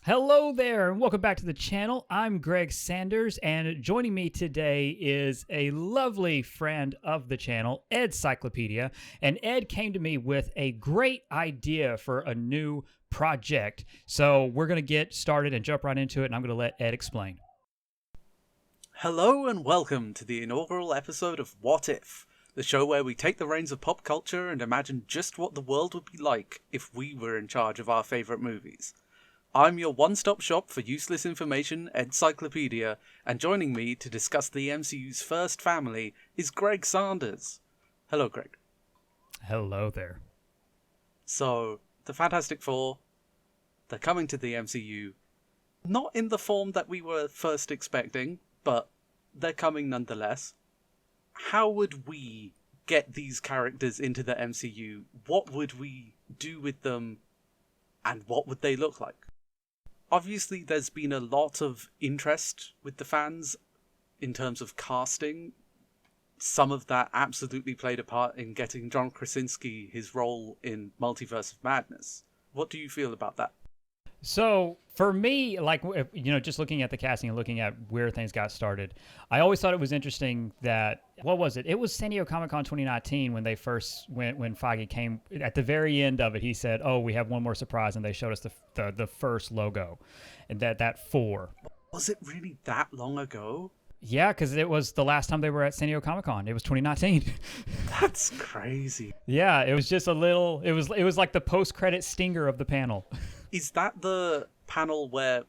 Hello there, and welcome back to the channel. I'm Greg Sanders, and joining me today is a lovely friend of the channel, Ed Cyclopedia. And Ed came to me with a great idea for a new project. So we're going to get started and jump right into it, and I'm going to let Ed explain. Hello and welcome to the inaugural episode of What If, the show where we take the reins of pop culture and imagine just what the world would be like if we were in charge of our favourite movies. I'm your one-stop shop for useless information, Encyclopedia, and joining me to discuss the MCU's first family is Greg Sanders. Hello, Greg. Hello there. So, the Fantastic Four, they're coming to the MCU, not in the form that we were first expecting, but they're coming nonetheless. How would we get these characters into the MCU? What would we do with them? And what would they look like? Obviously, there's been a lot of interest with the fans in terms of casting. Some of that absolutely played a part in getting John Krasinski his role in Multiverse of Madness. What do you feel about that? So for me, just looking at the casting and looking at where things got started, I always thought it was interesting that, what was it? It was San Diego Comic-Con 2019 when they first when Feige came. At the very end of it, he said, "Oh, we have one more surprise," and they showed us the first logo, and that 4. Was it really that long ago? Yeah, because it was the last time they were at San Diego Comic-Con. It was 2019. That's crazy. Yeah, it was just a little. It was like the post-credit stinger of the panel. Is that the panel where,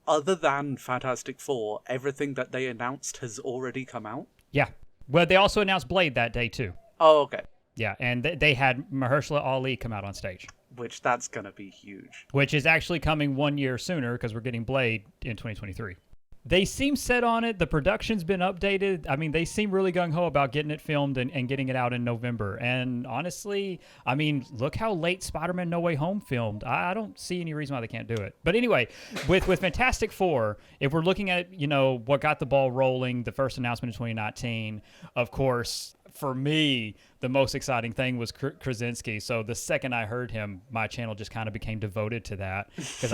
other than Fantastic Four, everything that they announced has already come out? Yeah. Well, they also announced Blade that day, too. Oh, okay. Yeah, and they had Mahershala Ali come out on stage. Which, that's going to be huge. Which is actually coming 1 year sooner, because we're getting Blade in 2023. They seem set on it. The production's been updated. I mean, they seem really gung-ho about getting it filmed and getting it out in November. And honestly, I mean, look how late Spider-Man No Way Home filmed. I don't see any reason why they can't do it. But anyway, with Fantastic Four, if we're looking at, what got the ball rolling, the first announcement in 2019, of course, for me, the most exciting thing was Krasinski. So the second I heard him, my channel just kind of became devoted to that. Because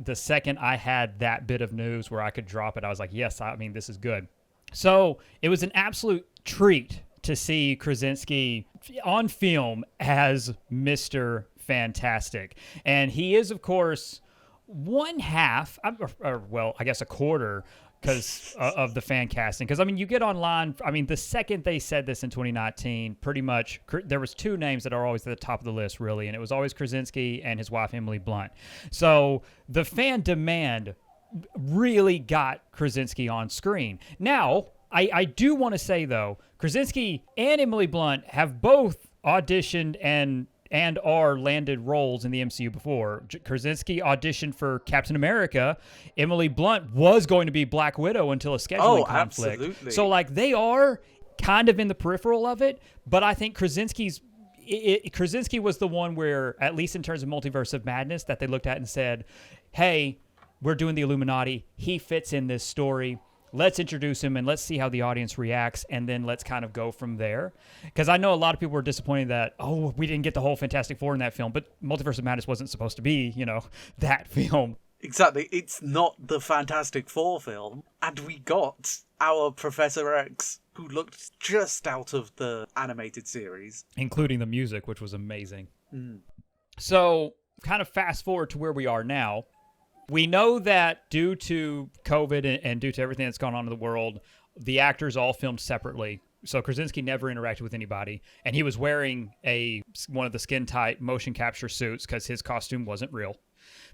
the second I had that bit of news where I could drop it, I was like, yes, this is good. So it was an absolute treat to see Krasinski on film as Mr. Fantastic. And he is, of course, one half, I guess a quarter, because of the fan casting. Because, you get online, the second they said this in 2019, pretty much, there was 2 names that are always at the top of the list, really, and it was always Krasinski and his wife, Emily Blunt. So the fan demand really got Krasinski on screen. Now, I do want to say, though, Krasinski and Emily Blunt have both auditioned and are landed roles in the MCU before. Krasinski auditioned for Captain America. Emily Blunt was going to be Black Widow until a scheduling conflict. Absolutely. So, they are kind of in the peripheral of it, but I think Krasinski was the one where, at least in terms of Multiverse of Madness, that they looked at and said, hey, we're doing the Illuminati. He fits in this story. Let's introduce him and let's see how the audience reacts, and then let's kind of go from there. Because I know a lot of people were disappointed that, we didn't get the whole Fantastic Four in that film, but Multiverse of Madness wasn't supposed to be, that film. Exactly. It's not the Fantastic Four film. And we got our Professor X, who looked just out of the animated series. Including the music, which was amazing. So, kind of fast forward to where we are now. We know that due to COVID and due to everything that's gone on in the world, the actors all filmed separately. So Krasinski never interacted with anybody, and he was wearing one of the skin-tight motion capture suits because his costume wasn't real,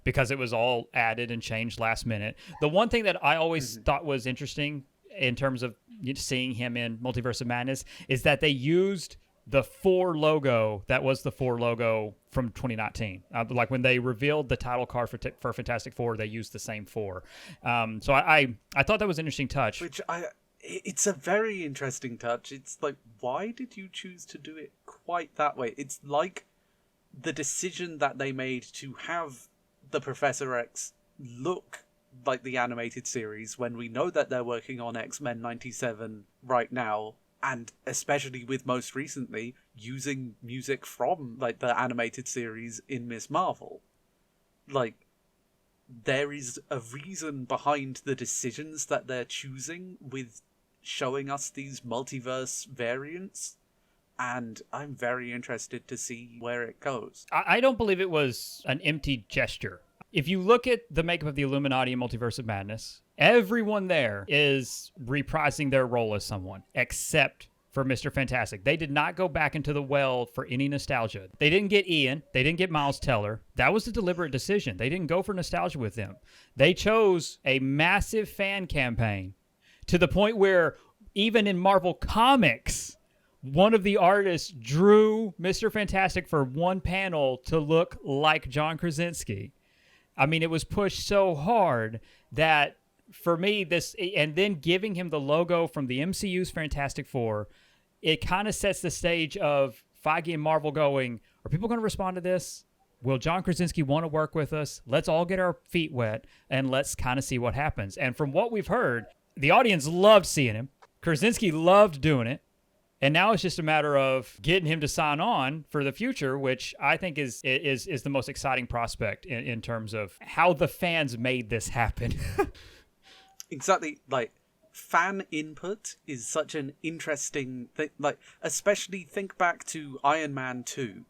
because it was all added and changed last minute. The one thing that I always thought was interesting in terms of seeing him in Multiverse of Madness is that they used the 4 logo that was the 4 logo from 2019. Like when they revealed the title card for Fantastic Four, they used the same 4. So I thought that was an interesting touch. It's a very interesting touch. It's like, why did you choose to do it quite that way? It's like the decision that they made to have the Professor X look like the animated series when we know that they're working on X-Men 97 right now, and especially with most recently using music from the animated series in Ms. Marvel. there is a reason behind the decisions that they're choosing with showing us these multiverse variants, and I'm very interested to see where it goes. I don't believe it was an empty gesture. If you look at the makeup of the Illuminati and Multiverse of Madness, everyone there is reprising their role as someone, except for Mr. Fantastic. They did not go back into the well for any nostalgia. They didn't get Ian. They didn't get Miles Teller. That was a deliberate decision. They didn't go for nostalgia with them. They chose a massive fan campaign to the point where even in Marvel Comics, one of the artists drew Mr. Fantastic for one panel to look like John Krasinski. I mean, it was pushed so hard that for me, this, and then giving him the logo from the MCU's Fantastic Four, it kind of sets the stage of Feige and Marvel going, are people going to respond to this? Will John Krasinski want to work with us? Let's all get our feet wet and let's kind of see what happens. And from what we've heard, the audience loved seeing him. Krasinski loved doing it. And now it's just a matter of getting him to sign on for the future, which I think is the most exciting prospect in terms of how the fans made this happen. Exactly. Like, fan input is such an interesting thing. Like, especially think back to Iron Man 2.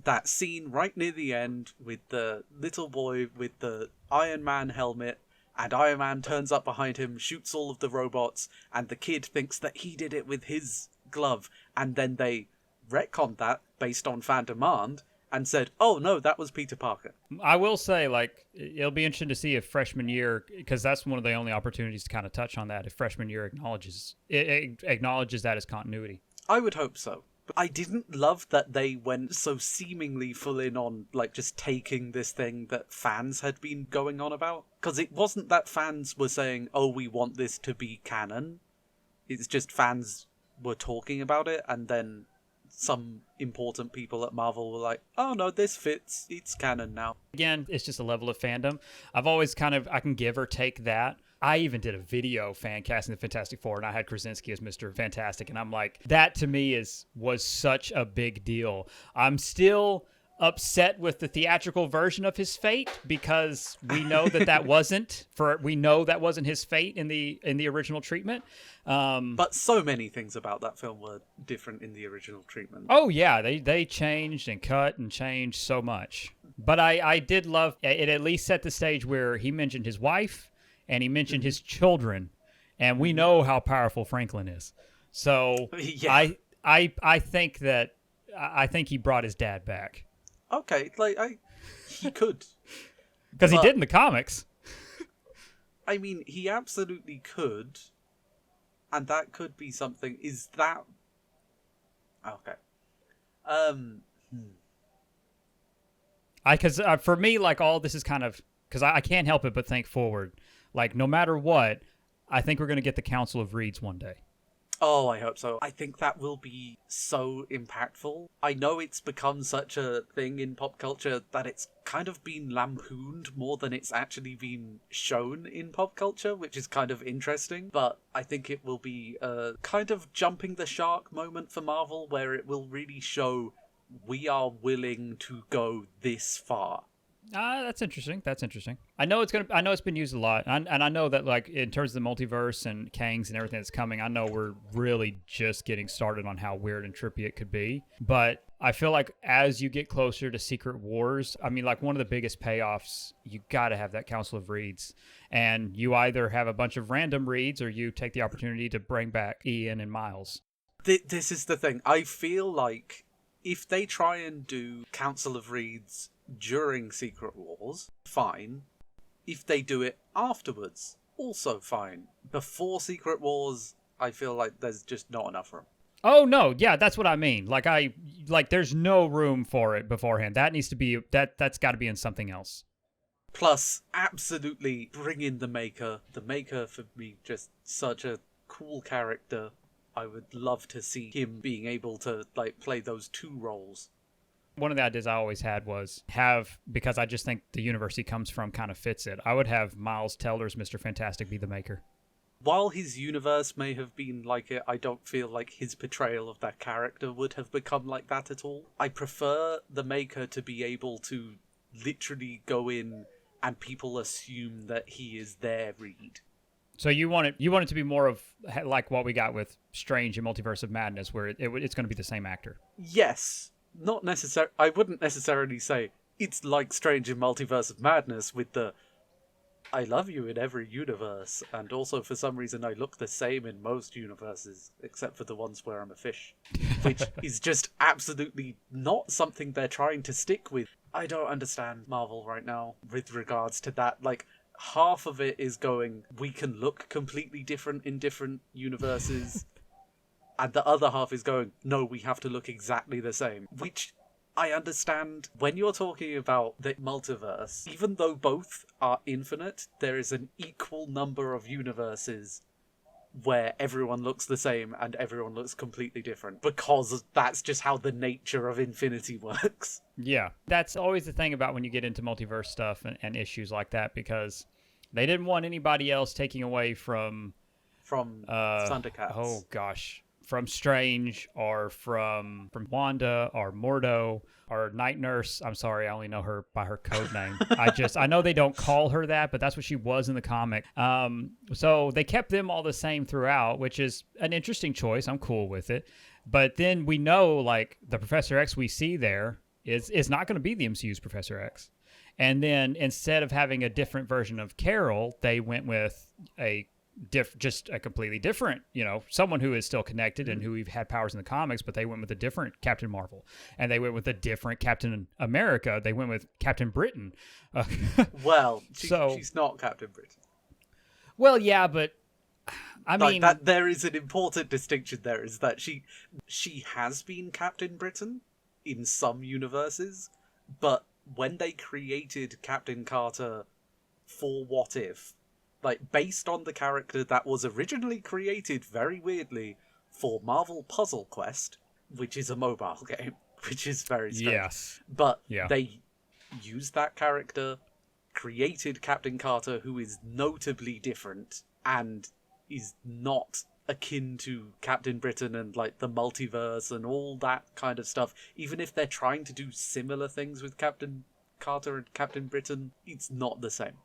That scene right near the end with the little boy with the Iron Man helmet, and Iron Man turns up behind him, shoots all of the robots, and the kid thinks that he did it with his glove, and then they retconned that based on fan demand and said, oh no, that was Peter Parker. I will say, like, it'll be interesting to see if freshman year, because that's one of the only opportunities to kind of touch on that, if freshman year acknowledges that as continuity. I would hope so. But I didn't love that they went so seemingly full in on, like, just taking this thing that fans had been going on about. Because it wasn't that fans were saying, oh, we want this to be canon. It's just fans were talking about it, and then some important people at Marvel were like, oh no, this fits, it's canon now. Again, it's just a level of fandom. I've always I can give or take that. I even did a video fan casting the Fantastic Four, and I had Krasinski as Mr. Fantastic, and I'm like, that to me was such a big deal. I'm still upset with the theatrical version of his fate, because we know that wasn't his fate in the original treatment. But so many things about that film were different in the original treatment. Oh yeah, they changed and cut and changed so much. But I did love it. At least set the stage where he mentioned his wife and he mentioned his children, and we know how powerful Franklin is. So yeah. I think he brought his dad back. Okay, he could. Because he did in the comics. I mean, he absolutely could. And that could be something. Is that... Okay. Because for me, like, all this is kind of... Because I can't help it but think forward. Like, no matter what, I think we're going to get the Council of Reeds one day. Oh, I hope so. I think that will be so impactful. I know it's become such a thing in pop culture that it's kind of been lampooned more than it's actually been shown in pop culture, which is kind of interesting. But I think it will be a kind of jumping the shark moment for Marvel, where it will really show we are willing to go this far. That's interesting. I know it's been used a lot, and I know that, like, in terms of the multiverse and Kangs and everything that's coming, I know we're really just getting started on how weird and trippy it could be. But I feel like as you get closer to Secret Wars, I mean, like, one of the biggest payoffs, you got to have that Council of Reeds, and you either have a bunch of random Reeds or you take the opportunity to bring back Ian and Miles. This is the thing. I feel like if they try and do Council of Reeds during Secret Wars, fine. If they do it afterwards, also fine. Before Secret Wars, I feel like there's just not enough room. Oh no, yeah, that's what I mean. Like there's no room for it beforehand. That needs to be that's got to be in something else. Plus, absolutely bring in the Maker. The Maker, for me, just such a cool character. I would love to see him being able to, like, play those two roles. One of the ideas I always had was because I just think the universe he comes from kind of fits it, I would have Miles Teller's Mr. Fantastic be the Maker. While his universe may have been like it, I don't feel like his portrayal of that character would have become like that at all. I prefer the Maker to be able to literally go in and people assume that he is their Reed. So you want it to be more of like what we got with Strange and Multiverse of Madness, where it's going to be the same actor. Yes, not necessarily. I wouldn't necessarily say it's like Strange in Multiverse of Madness with the I love you in every universe, and also for some reason I look the same in most universes, except for the ones where I'm a fish, which is just absolutely not something they're trying to stick with. I don't understand Marvel right now with regards to that. Like, half of it is going, we can look completely different in different universes, and the other half is going, no, we have to look exactly the same, which I understand. When you're talking about the multiverse, even though both are infinite, there is an equal number of universes where everyone looks the same and everyone looks completely different, because that's just how the nature of infinity works. Yeah, that's always the thing about when you get into multiverse stuff and issues like that, because they didn't want anybody else taking away from Thundercats. Oh gosh. From Strange or from Wanda or Mordo or Night Nurse. I'm sorry, I only know her by her code name. I know they don't call her that, but that's what she was in the comic. So they kept them all the same throughout, which is an interesting choice. I'm cool with it. But then we know, like, the Professor X we see there is not going to be the MCU's Professor X. And then instead of having a different version of Carol, they went with just a completely different, someone who is still connected and who we've had powers in the comics, but they went with a different Captain Marvel, and they went with a different Captain America. They went with Captain Britain. Well, she's not Captain Britain. Well, yeah, but I mean, that there is an important distinction there, is that she has been Captain Britain in some universes, but when they created Captain Carter for What If, like, based on the character that was originally created very weirdly for Marvel Puzzle Quest, which is a mobile game, which is very strange. Yes. But yeah. They used that character, created Captain Carter, who is notably different and is not akin to Captain Britain and, like, the multiverse and all that kind of stuff. Even if they're trying to do similar things with Captain Carter and Captain Britain, it's not the same.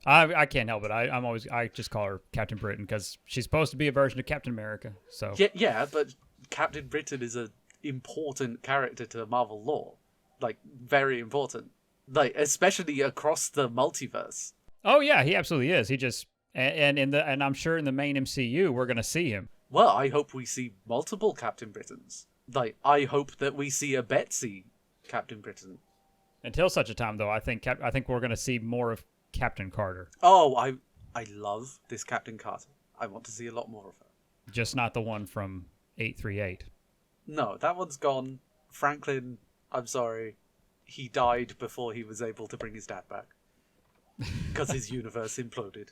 I can't help it. I just call her Captain Britain because she's supposed to be a version of Captain America. So yeah, but Captain Britain is an important character to Marvel lore, like, very important, like, especially across the multiverse. Oh yeah, he absolutely is. He just and I'm sure in the main MCU we're gonna see him. Well, I hope we see multiple Captain Britons. Like, I hope that we see a Betsy Captain Britain. Until such a time, though, I think we're gonna see more of Captain Carter. Oh, I love this Captain Carter. I want to see a lot more of her. Just not the one from 838. No, that one's gone. Franklin, I'm sorry, he died before he was able to bring his dad back. Because his universe imploded.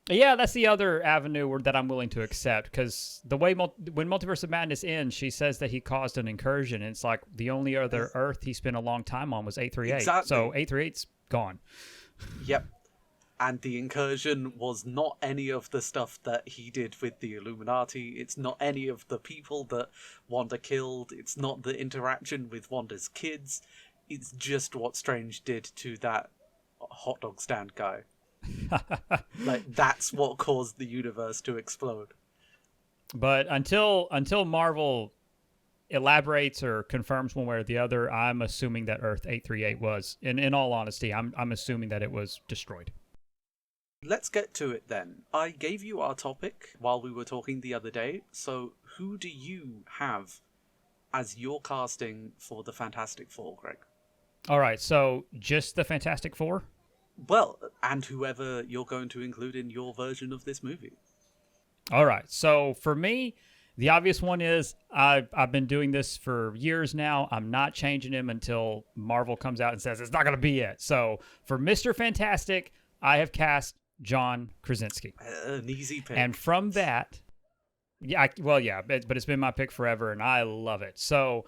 Yeah, that's the other avenue that I'm willing to accept, because the way when Multiverse of Madness ends, she says that he caused an incursion, and it's like the only other Earth he spent a long time on was 838. Exactly. So 838's gone. Yep. And the incursion was not any of the stuff that he did with the Illuminati. It's not any of the people that Wanda killed. It's not the interaction with Wanda's kids. It's just what Strange did to that hot dog stand guy. Like, that's what caused the universe to explode. But until Marvel elaborates or confirms one way or the other, I'm assuming that Earth 838 was, in all honesty, I'm assuming that it was destroyed. Let's get to it then. I gave you our topic while we were talking the other day, so who do you have as your casting for the Fantastic Four, Greg? All right, so just the Fantastic Four? Well, and whoever you're going to include in your version of this movie. All right, so for me, the obvious one is I've been doing this for years now. I'm not changing him until Marvel comes out and says it's not going to be it. So for Mr. Fantastic, I have cast John Krasinski. An easy pick. And from that, but it's been my pick forever, and I love it. So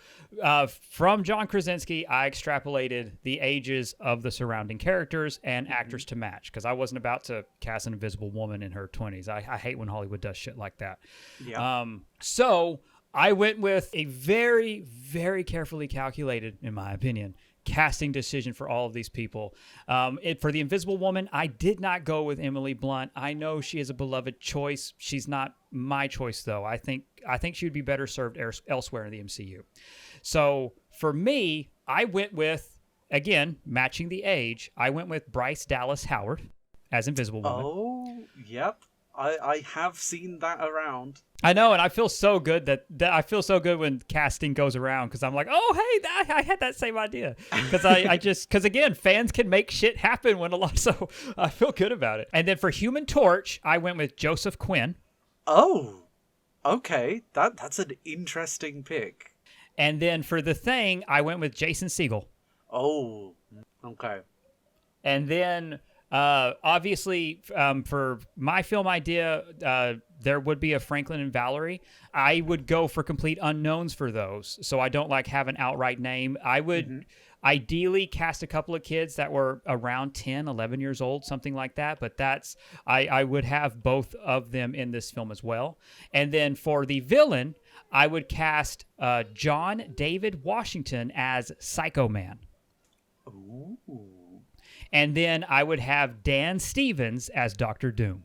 from John Krasinski, I extrapolated the ages of the surrounding characters and actors to match, because I wasn't about to cast an Invisible Woman in her 20s. I hate when Hollywood does shit like that. Yeah. So I went with a very, very carefully calculated, in my opinion, casting decision for all of these people. For the Invisible Woman, I did not go with Emily Blunt. I know she is a beloved choice. She's not my choice, though. I think she would be better served elsewhere in the MCU. So for me, I went with, again, matching the age, I went with Bryce Dallas Howard as Invisible Woman. Oh, yep. I have seen that around. I know, and I feel so good that I feel so good when casting goes around, because I'm like, oh, hey, I had that same idea. Because again, fans can make shit happen when a lot, so I feel good about it. And then for Human Torch, I went with Joseph Quinn. Oh, okay. That's an interesting pick. And then for The Thing, I went with Jason Segel. Oh, okay. And then obviously, for my film idea, there would be a Franklin and Valerie. I would go for complete unknowns for those, so I don't have an outright name. I would ideally cast a couple of kids that were around 10, 11 years old, something like that, but I would have both of them in this film as well. And then for the villain, I would cast John David Washington as Psycho Man. Ooh. And then I would have Dan Stevens as Dr. Doom.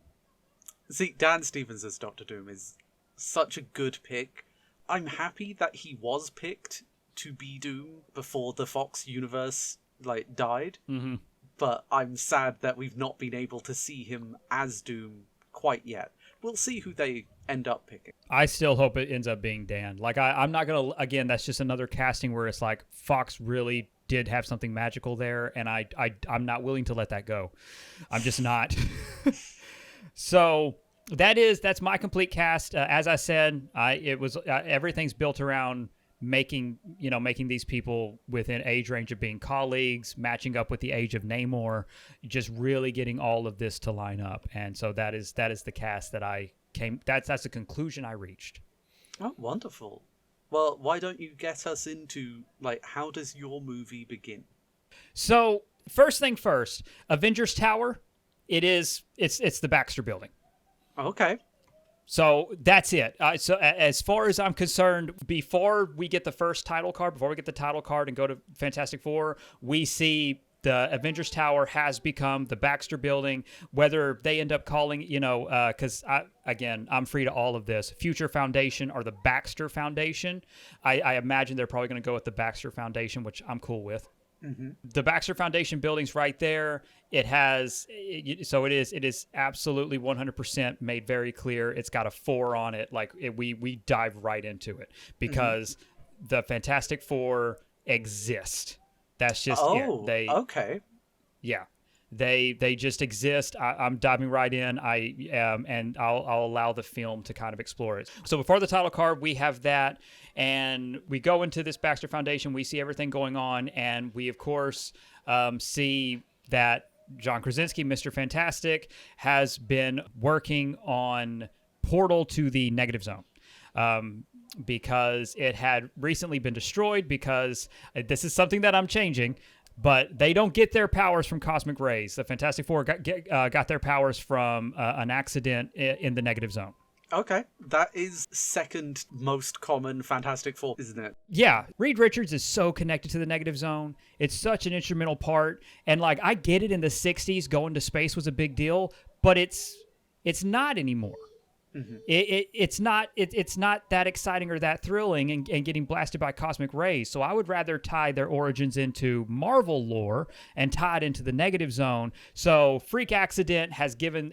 See, Dan Stevens as Dr. Doom is such a good pick. I'm happy that he was picked to be Doom before the Fox universe died. Mm-hmm. But I'm sad that we've not been able to see him as Doom quite yet. We'll see who they end up picking. I still hope it ends up being Dan. I'm not going to, again, that's just another casting where it's like Fox really did have something magical there, and I'm not willing to let that go. I'm just not. So that's my complete cast. As I said, everything's built around making these people within age range of being colleagues, matching up with the age of Namor, just really getting all of this to line up. And so that is the cast that that's the conclusion I reached. Oh, wonderful. Well, why don't you get us into, how does your movie begin? So, first thing first, Avengers Tower, it's the Baxter Building. Okay. So, that's it. So, as far as I'm concerned, before we get the title card and go to Fantastic Four, we see the Avengers Tower has become the Baxter Building. Whether they end up calling, because I'm free to all of this, Future Foundation or the Baxter Foundation. I imagine they're probably going to go with the Baxter Foundation, which I'm cool with. Mm-hmm. The Baxter Foundation building's right there. It is absolutely 100% made very clear. It's got a 4 on it. We dive right into it because the Fantastic Four exist. That's just it. Okay. Yeah, they just exist. I'm diving right in. And I'll allow the film to kind of explore it. So before the title card, we have that, and we go into this Baxter Foundation. We see everything going on, and we of course see that John Krasinski, Mr. Fantastic, has been working on Portal to the Negative Zone. Because it had recently been destroyed, because this is something that I'm changing, but they don't get their powers from cosmic rays. The Fantastic Four got their powers from an accident in the Negative Zone. Okay, that is second most common Fantastic Four, isn't it? Yeah, Reed Richards is so connected to the Negative Zone. It's such an instrumental part, and I get it, in the 60s, going to space was a big deal, but it's not anymore. Mm-hmm. It's not that exciting or that thrilling and getting blasted by cosmic rays. So I would rather tie their origins into Marvel lore and tie it into the Negative Zone. So Freak Accident has given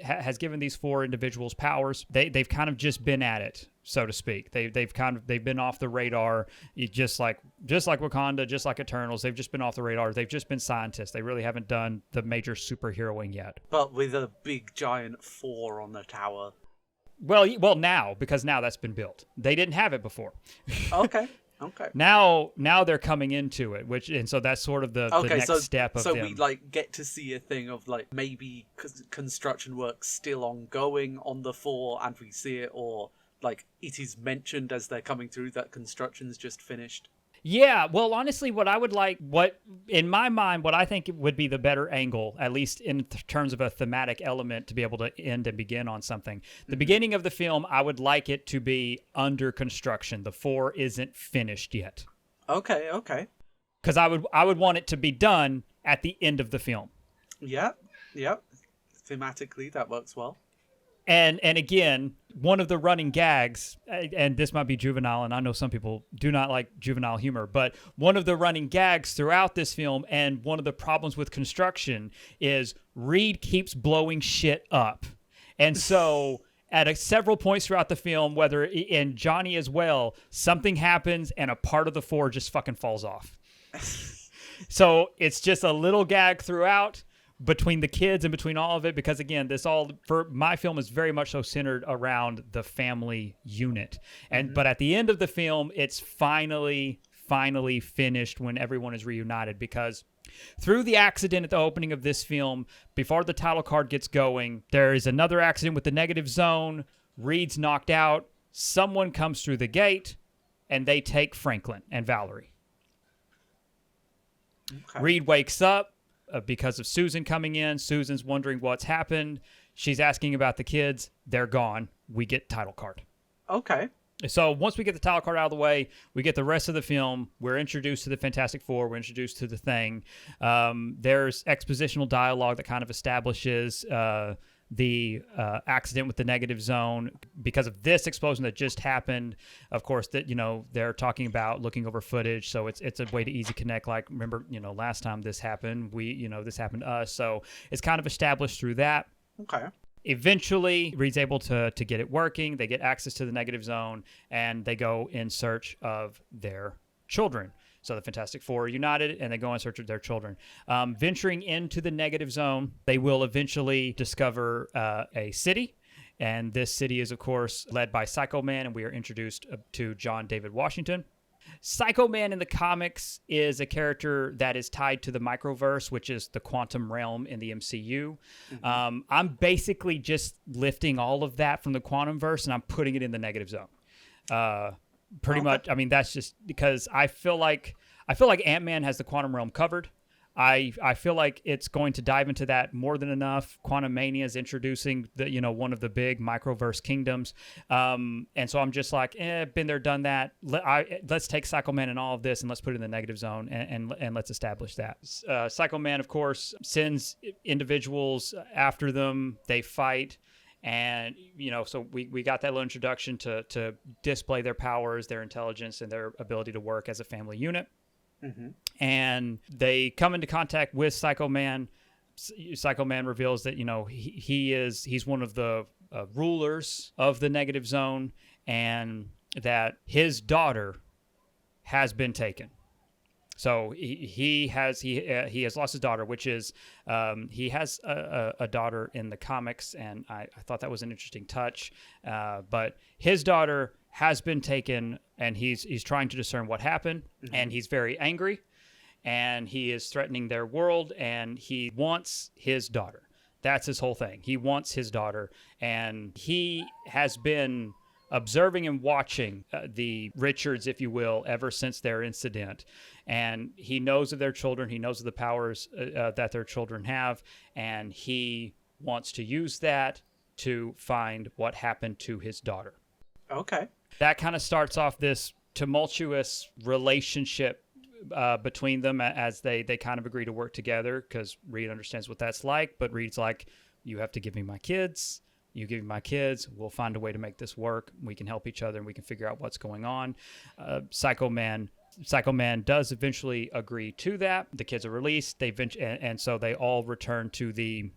these 4 individuals powers. They've kind of just been at it, so to speak. They've been off the radar, just like Wakanda, just like Eternals. They've just been off the radar. They've just been scientists. They really haven't done the major superheroing yet. But with a big giant 4 on the tower. Well, now, because now that's been built. They didn't have it before. Okay. Now they're coming into it, and so that's sort of the next step of them. So we get to see a thing of maybe construction work still ongoing on the 4, and we see it, or it is mentioned as they're coming through that construction's just finished. Yeah, well, honestly, in my mind, what I think would be the better angle, at least in terms of a thematic element, to be able to end and begin on something. The beginning of the film, I would like it to be under construction. The 4 isn't finished yet. Okay. because I would want it to be done at the end of the film. Yep. Thematically, that works well. And again, one of the running gags, and this might be juvenile, and I know some people do not like juvenile humor, but one of the running gags throughout this film, and one of the problems with construction, is Reed keeps blowing shit up. And so at several points throughout the film, whether in Johnny as well, something happens and a part of the floor just fucking falls off. So it's just a little gag throughout, between the kids and between all of it, because again, this all for my film is very much so centered around the family unit. And but at the end of the film, it's finally finished when everyone is reunited, because through the accident at the opening of this film, before the title card gets going, there is another accident with the negative zone. Reed's knocked out. Someone comes through the gate, and they take Franklin and Valerie. Okay. Reed wakes up because of Susan coming in. Susan's wondering what's happened. She's asking about the kids. They're gone. We get title card. Okay. So once we get the title card out of the way, we get the rest of the film. We're introduced to the Fantastic Four. We're introduced to the Thing. There's expositional dialogue that kind of establishes the accident with the negative zone because of this explosion that just happened. Of course, that they're talking about looking over footage, so it's a way to easy connect. Like, remember, last time this happened, this happened to us. So it's kind of established through that. Okay. Eventually, Reed's able to get it working. They get access to the negative zone, and they go in search of their children. So the Fantastic Four are united, and they go in search of their children. Venturing into the negative zone, they will eventually discover a city. And this city is, of course, led by Psycho Man, and we are introduced to John David Washington. Psycho Man in the comics is a character that is tied to the microverse, which is the quantum realm in the MCU. Mm-hmm. I'm basically just lifting all of that from the quantum verse, and I'm putting it in the negative zone. Pretty much. I mean, that's just because I feel like Ant-Man has the quantum realm covered. I feel like it's going to dive into that more than enough. Quantum Mania is introducing one of the big microverse kingdoms, and so I'm just like, been there, done that. Let's take Psycho Man and all of this, and let's put it in the negative zone, and let's establish that. Psycho Man, of course, sends individuals after them. They fight. And, so we got that little introduction to display their powers, their intelligence, and their ability to work as a family unit. Mm-hmm. And they come into contact with Psycho Man. Psycho Man reveals that, he's one of the rulers of the negative zone, and that his daughter has been taken. So he has lost his daughter, which is he has a daughter in the comics, and I thought that was an interesting touch. But his daughter has been taken, and he's trying to discern what happened, mm-hmm. and he's very angry, and he is threatening their world, and he wants his daughter. That's his whole thing. He wants his daughter, and he has been observing and watching the Richards, if you will, ever since their incident. And he knows of their children. He knows of the powers that their children have. And he wants to use that to find what happened to his daughter. Okay. That kind of starts off this tumultuous relationship between them as they kind of agree to work together, because Reed understands what that's like. But Reed's like, you have to give me my kids. You give me my kids, we'll find a way to make this work. We can help each other, and we can figure out what's going on. Psycho Man does eventually agree to that. The kids are released. And so they all return to the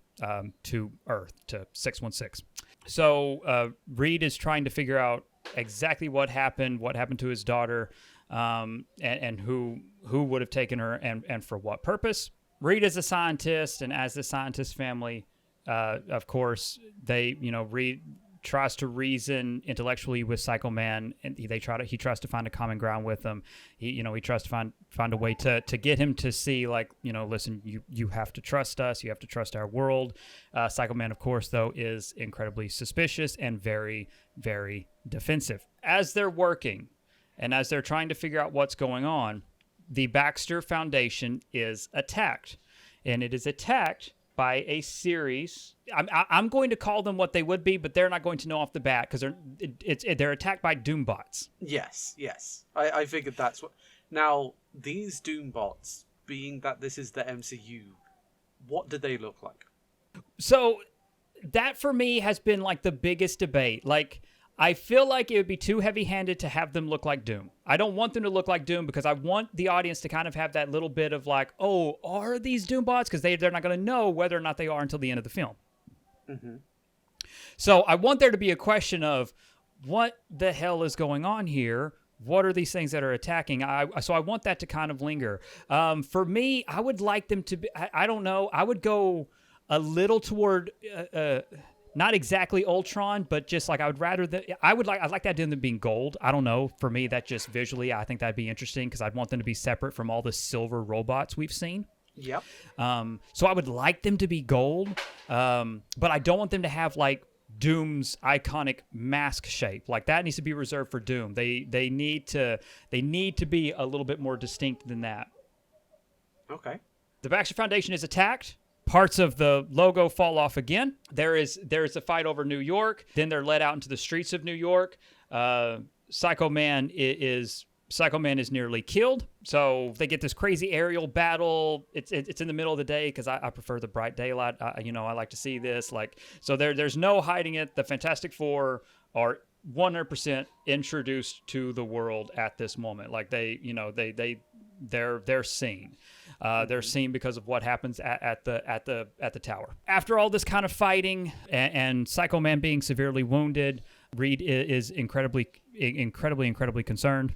to Earth, to 616. So Reed is trying to figure out exactly what happened to his daughter, and who would have taken her, and for what purpose. Reed is a scientist, and as the scientist family, of course, Reed tries to reason intellectually with Psycho Man, and he tries to find a common ground with him. He tries to find a way to get him to see, like, listen, you have to trust us. You have to trust our world. Psycho Man, of course, though, is incredibly suspicious and very, very defensive. As they're working and as they're trying to figure out what's going on, the Baxter Foundation is attacked, and it is attacked by a series. I'm going to call them what they would be, but they're not going to know off the bat, because they're attacked by Doombots. Yes. I figured that's what. Now, these Doom bots, being that this is the MCU, what do they look like? So that for me has been like the biggest debate. Like, I feel like it would be too heavy-handed to have them look like Doom. I don't want them to look like Doom because I want the audience to kind of have that little bit of like, oh, are these Doom bots? Because they're not going to know whether or not they are until the end of the film. Mm-hmm. So I want there to be a question of what the hell is going on here? What are these things that are attacking? So I want that to kind of linger. For me, I would like them to be, I don't know, I would go a little toward, not exactly Ultron, but just like I'd like that them being gold. I don't know. For me, that just visually, I think that'd be interesting because I'd want them to be separate from all the silver robots we've seen. Yep. So I would like them to be gold, but I don't want them to have like Doom's iconic mask shape. Like that needs to be reserved for Doom. They need to be a little bit more distinct than that. Okay. The Baxter Foundation is attacked. Parts of the logo fall off again. There is a fight over New York. Then they're led out into the streets of New York. Psycho Man is nearly killed. So they get this crazy aerial battle. It's in the middle of the day because I prefer the bright daylight. I like to see this. Like, so there's no hiding it. The Fantastic Four are 100% introduced to the world at this moment. Like they're seen. They're seen because of what happens at the tower. After all this kind of fighting and Psycho Man being severely wounded, Reed is incredibly concerned.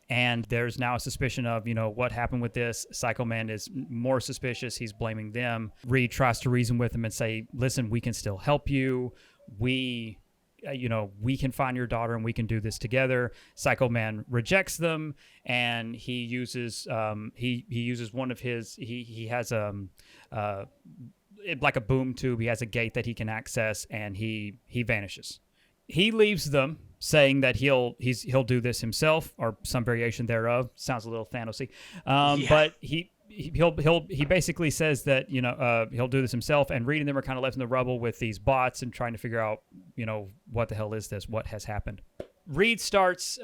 And there's now a suspicion of, what happened with this. Psycho Man is more suspicious. He's blaming them. Reed tries to reason with him and say, listen, we can still help you. We can find your daughter and we can do this together. Psycho Man rejects them, and he uses one of his, he has like a boom tube. He has a gate that he can access, and he vanishes. He leaves them, saying that he'll do this himself or some variation thereof. Sounds a little Thanos-y. But he basically says that he'll do this himself, and Reed and them are kind of left in the rubble with these bots and trying to figure out what the hell is this, what has happened. Reed starts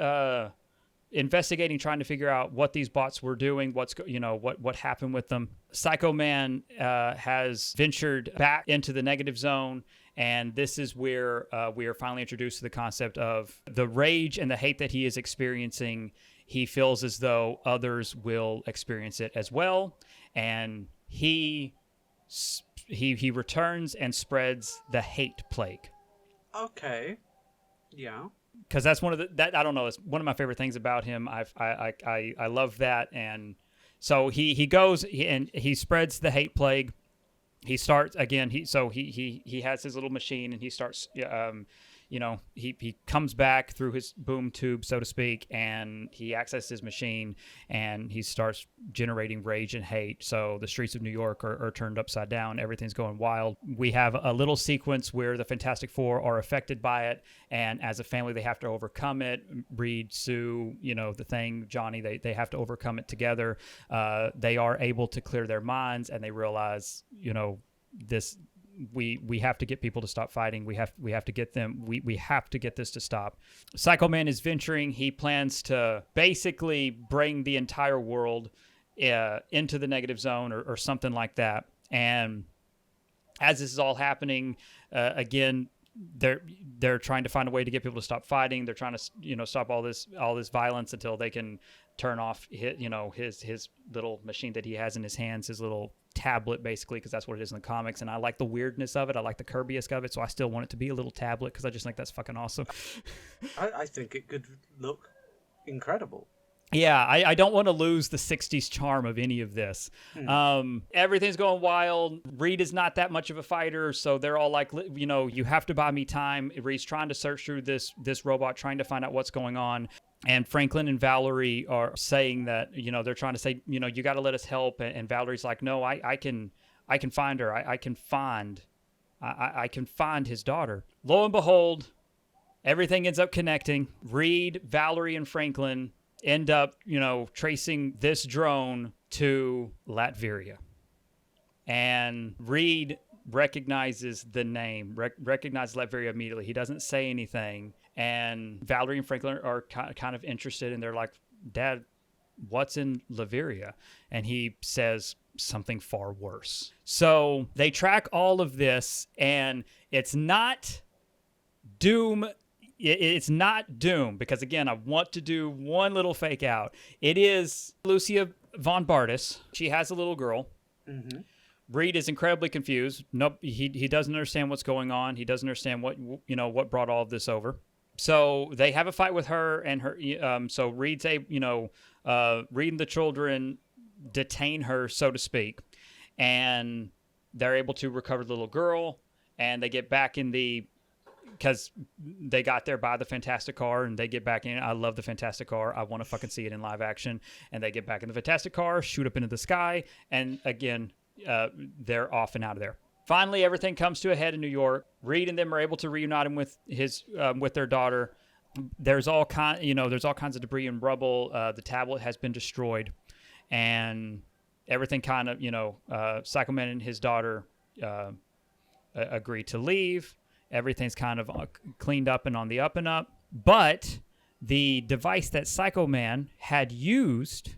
investigating, trying to figure out what these bots were doing, what happened with them. Psycho Man has ventured back into the negative zone. And this is where we are finally introduced to the concept of the rage and the hate that he is experiencing. He feels as though others will experience it as well. And he returns and spreads the hate plague. Okay. Yeah. Because that's I don't know, it's one of my favorite things about him. I love that. And so he goes and he spreads the hate plague. He starts again. He has his little machine, and he starts. He comes back through his boom tube, so to speak, and he accesses his machine, and he starts generating rage and hate. So the streets of New York are turned upside down. Everything's going wild. We have a little sequence where the Fantastic Four are affected by it, and as a family, they have to overcome it. Reed, Sue, the Thing, Johnny, they have to overcome it together. They are able to clear their minds, and they realize, this. We have to get people to stop fighting. We have to get them. We have to get this to stop. Psycho Man is venturing. He plans to basically bring the entire world into the negative zone or something like that. And as this is all happening, again, they're trying to find a way to get people to stop fighting. They're trying to stop all this violence until they can turn off his little machine that he has in his hands, his little tablet, basically, because that's what it is in the comics. And I like the weirdness of it. I like the Kirby-esque of it, so I still want it to be a little tablet because I just think that's fucking awesome. I think it could look incredible. Yeah, I don't want to lose the 60s charm of any of this. Everything's going wild. Reed is not that much of a fighter, so they're all like, you have to buy me time. Reed's trying to search through this robot, trying to find out what's going on. And Franklin and Valerie are saying that, they're trying to say, you got to let us help. And Valerie's like, no, I can find her. I can find his daughter. Lo and behold, everything ends up connecting. Reed, Valerie, and Franklin end up, tracing this drone to Latveria. And Reed recognizes the name, recognizes Latveria immediately. He doesn't say anything. And Valerie and Franklin are kind of interested, and they're like, Dad, what's in Latveria? And he says something far worse. So they track all of this, and it's not Doom. It's not Doom, because again, I want to do one little fake out. It is Lucia von Bartis. She has a little girl. Mm-hmm. Reed is incredibly confused. Nope, he doesn't understand what's going on. He doesn't understand what brought all of this over. So they have a fight with her and her. So Reed's Reed and the children detain her, so to speak, and they're able to recover the little girl, and they get back in because they got there by the Fantastic Car, and they get back in. I love the Fantastic Car. I want to fucking see it in live action. And they get back in the Fantastic Car, shoot up into the sky, and again, they're off and out of there. Finally, everything comes to a head in New York. Reed and them are able to reunite him with their daughter. There's all kinds of debris and rubble. The tablet has been destroyed, and everything kind of, Psycho Man and his daughter agree to leave. Everything's kind of cleaned up and on the up and up. But the device that Psycho Man had used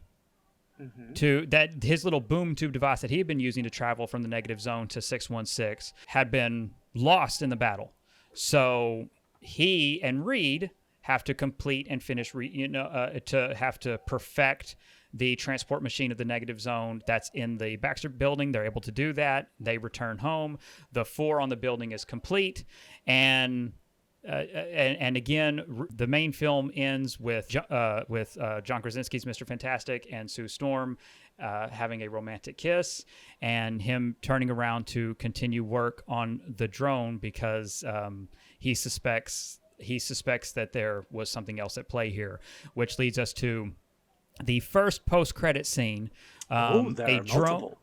his little boom tube device that he had been using to travel from the negative zone to 616 had been lost in the battle. So he and Reed have to complete and finish, to perfect the transport machine of the negative zone that's in the Baxter building. They're able to do that. They return home. The 4 on the building is complete. And again, the main film ends with John Krasinski's Mr. Fantastic and Sue Storm having a romantic kiss, and him turning around to continue work on the drone because he suspects that there was something else at play here, which leads us to the first post-credit scene. There are multiple.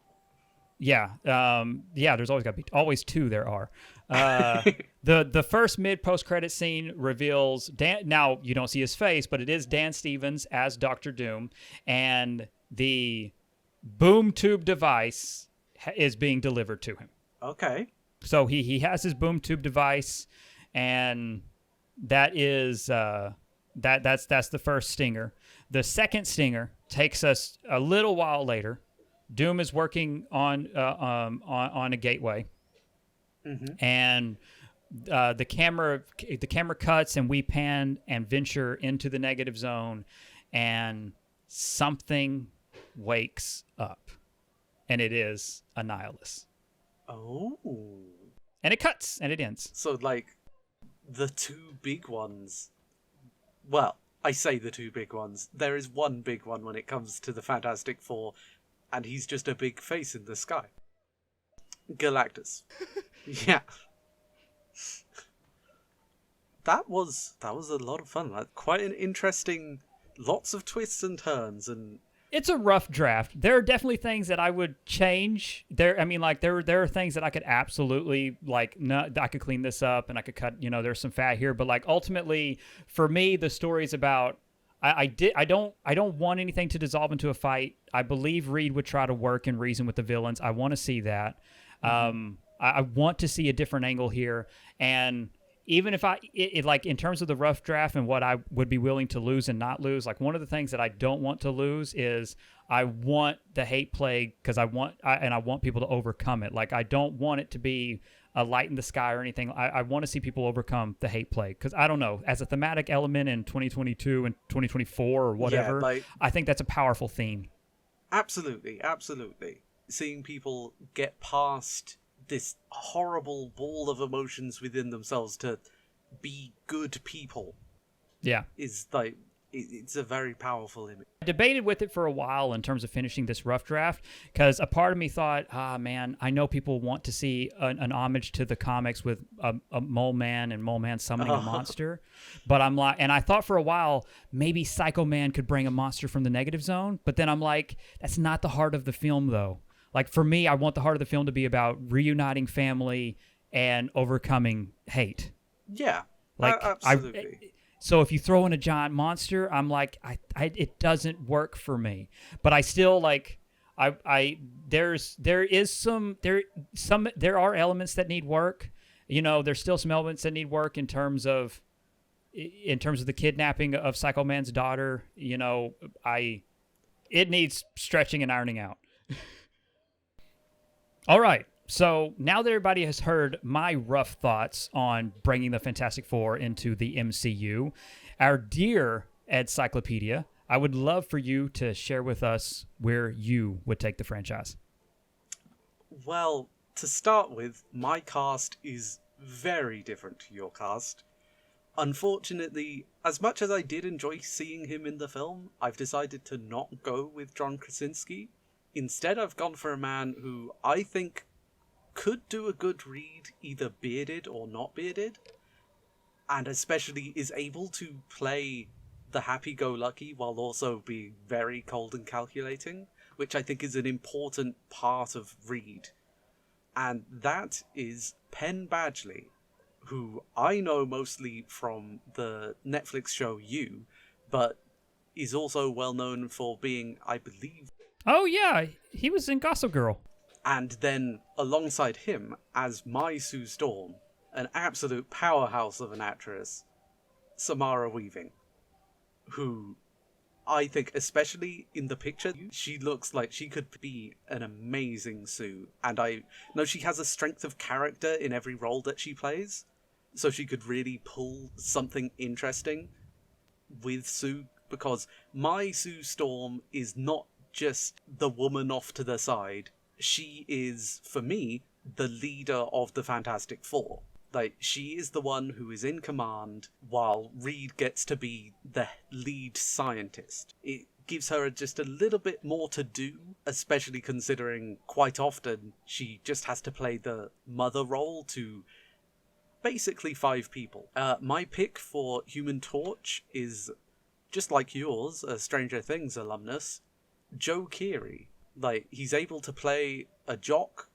Yeah, there's always 2 there are. The first post-credit scene reveals Dan. Now, you don't see his face, but it is Dan Stevens as Dr. Doom, and the boom tube device is being delivered to him. Okay. So he has his boom tube device, and that is that's the first stinger. The second stinger takes us a little while later. Doom is working on a gateway, and the camera cuts, and we pan and venture into the negative zone, and something wakes up, and it is Annihilus. Oh. And it cuts, and it ends. So, like, the 2 big ones. Well, I say the 2 big ones. There is one big one when it comes to the Fantastic Four, and he's just a big face in the sky. Galactus. Yeah. That was a lot of fun. Like, quite an interesting, lots of twists and turns, and it's a rough draft. There are definitely things that I would change. There are things that I could absolutely I could clean this up and I could cut. There's some fat here, but ultimately, for me, the story's about. I don't want anything to dissolve into a fight. I believe Reed would try to work and reason with the villains. I want to see that. I want to see a different angle here, and even if in terms of the rough draft and what I would be willing to lose and not lose, one of the things that I don't want to lose is I want the hate plague because I want people to overcome it. I don't want it to be a light in the sky or anything. I want to see people overcome the hate plague because I don't know, as a thematic element in 2022 and 2024 or whatever, I think that's a powerful theme. Absolutely. Seeing people get past this horrible wall of emotions within themselves to be good people. Yeah. Is it's a very powerful image. I debated with it for a while in terms of finishing this rough draft because a part of me thought, man, I know people want to see an homage to the comics with a Mole Man and Mole Man summoning a monster. But I'm like, and I thought for a while, maybe Psycho Man could bring a monster from the negative zone. But then I'm like, that's not the heart of the film though. For me, I want the heart of the film to be about reuniting family and overcoming hate. Yeah, absolutely. So if you throw in a giant monster, I'm like, it doesn't work for me. But I still there are elements that need work. There's still some elements that need work in terms of the kidnapping of Psycho Man's daughter. it needs stretching and ironing out. All right. So now that everybody has heard my rough thoughts on bringing the Fantastic Four into the MCU, our dear Encyclopedia, I would love for you to share with us where you would take the franchise. Well, to start with, my cast is very different to your cast. Unfortunately, as much as I did enjoy seeing him in the film, I've decided to not go with John Krasinski. Instead, I've gone for a man who I think could do a good Reed, either bearded or not bearded, and especially is able to play the happy-go-lucky while also being very cold and calculating, which I think is an important part of Reed. And that is Penn Badgley, who I know mostly from the Netflix show You, but is also well known for being, I believe... Oh yeah, he was in Gossip Girl. And then, alongside him, as my Sue Storm, an absolute powerhouse of an actress, Samara Weaving, who I think, especially in the picture, she looks like she could be an amazing Sue. And I know she has a strength of character in every role that she plays, so she could really pull something interesting with Sue, because my Sue Storm is not just the woman off to the side. She is, for me, the leader of the Fantastic Four. Like, she is the one who is in command, while Reed gets to be the lead scientist. It gives her just a little bit more to do, especially considering quite often she just has to play the mother role to basically 5 people. My pick for Human Torch is, just like yours, a Stranger Things alumnus, Joe Keery. Like, he's able to play a jock,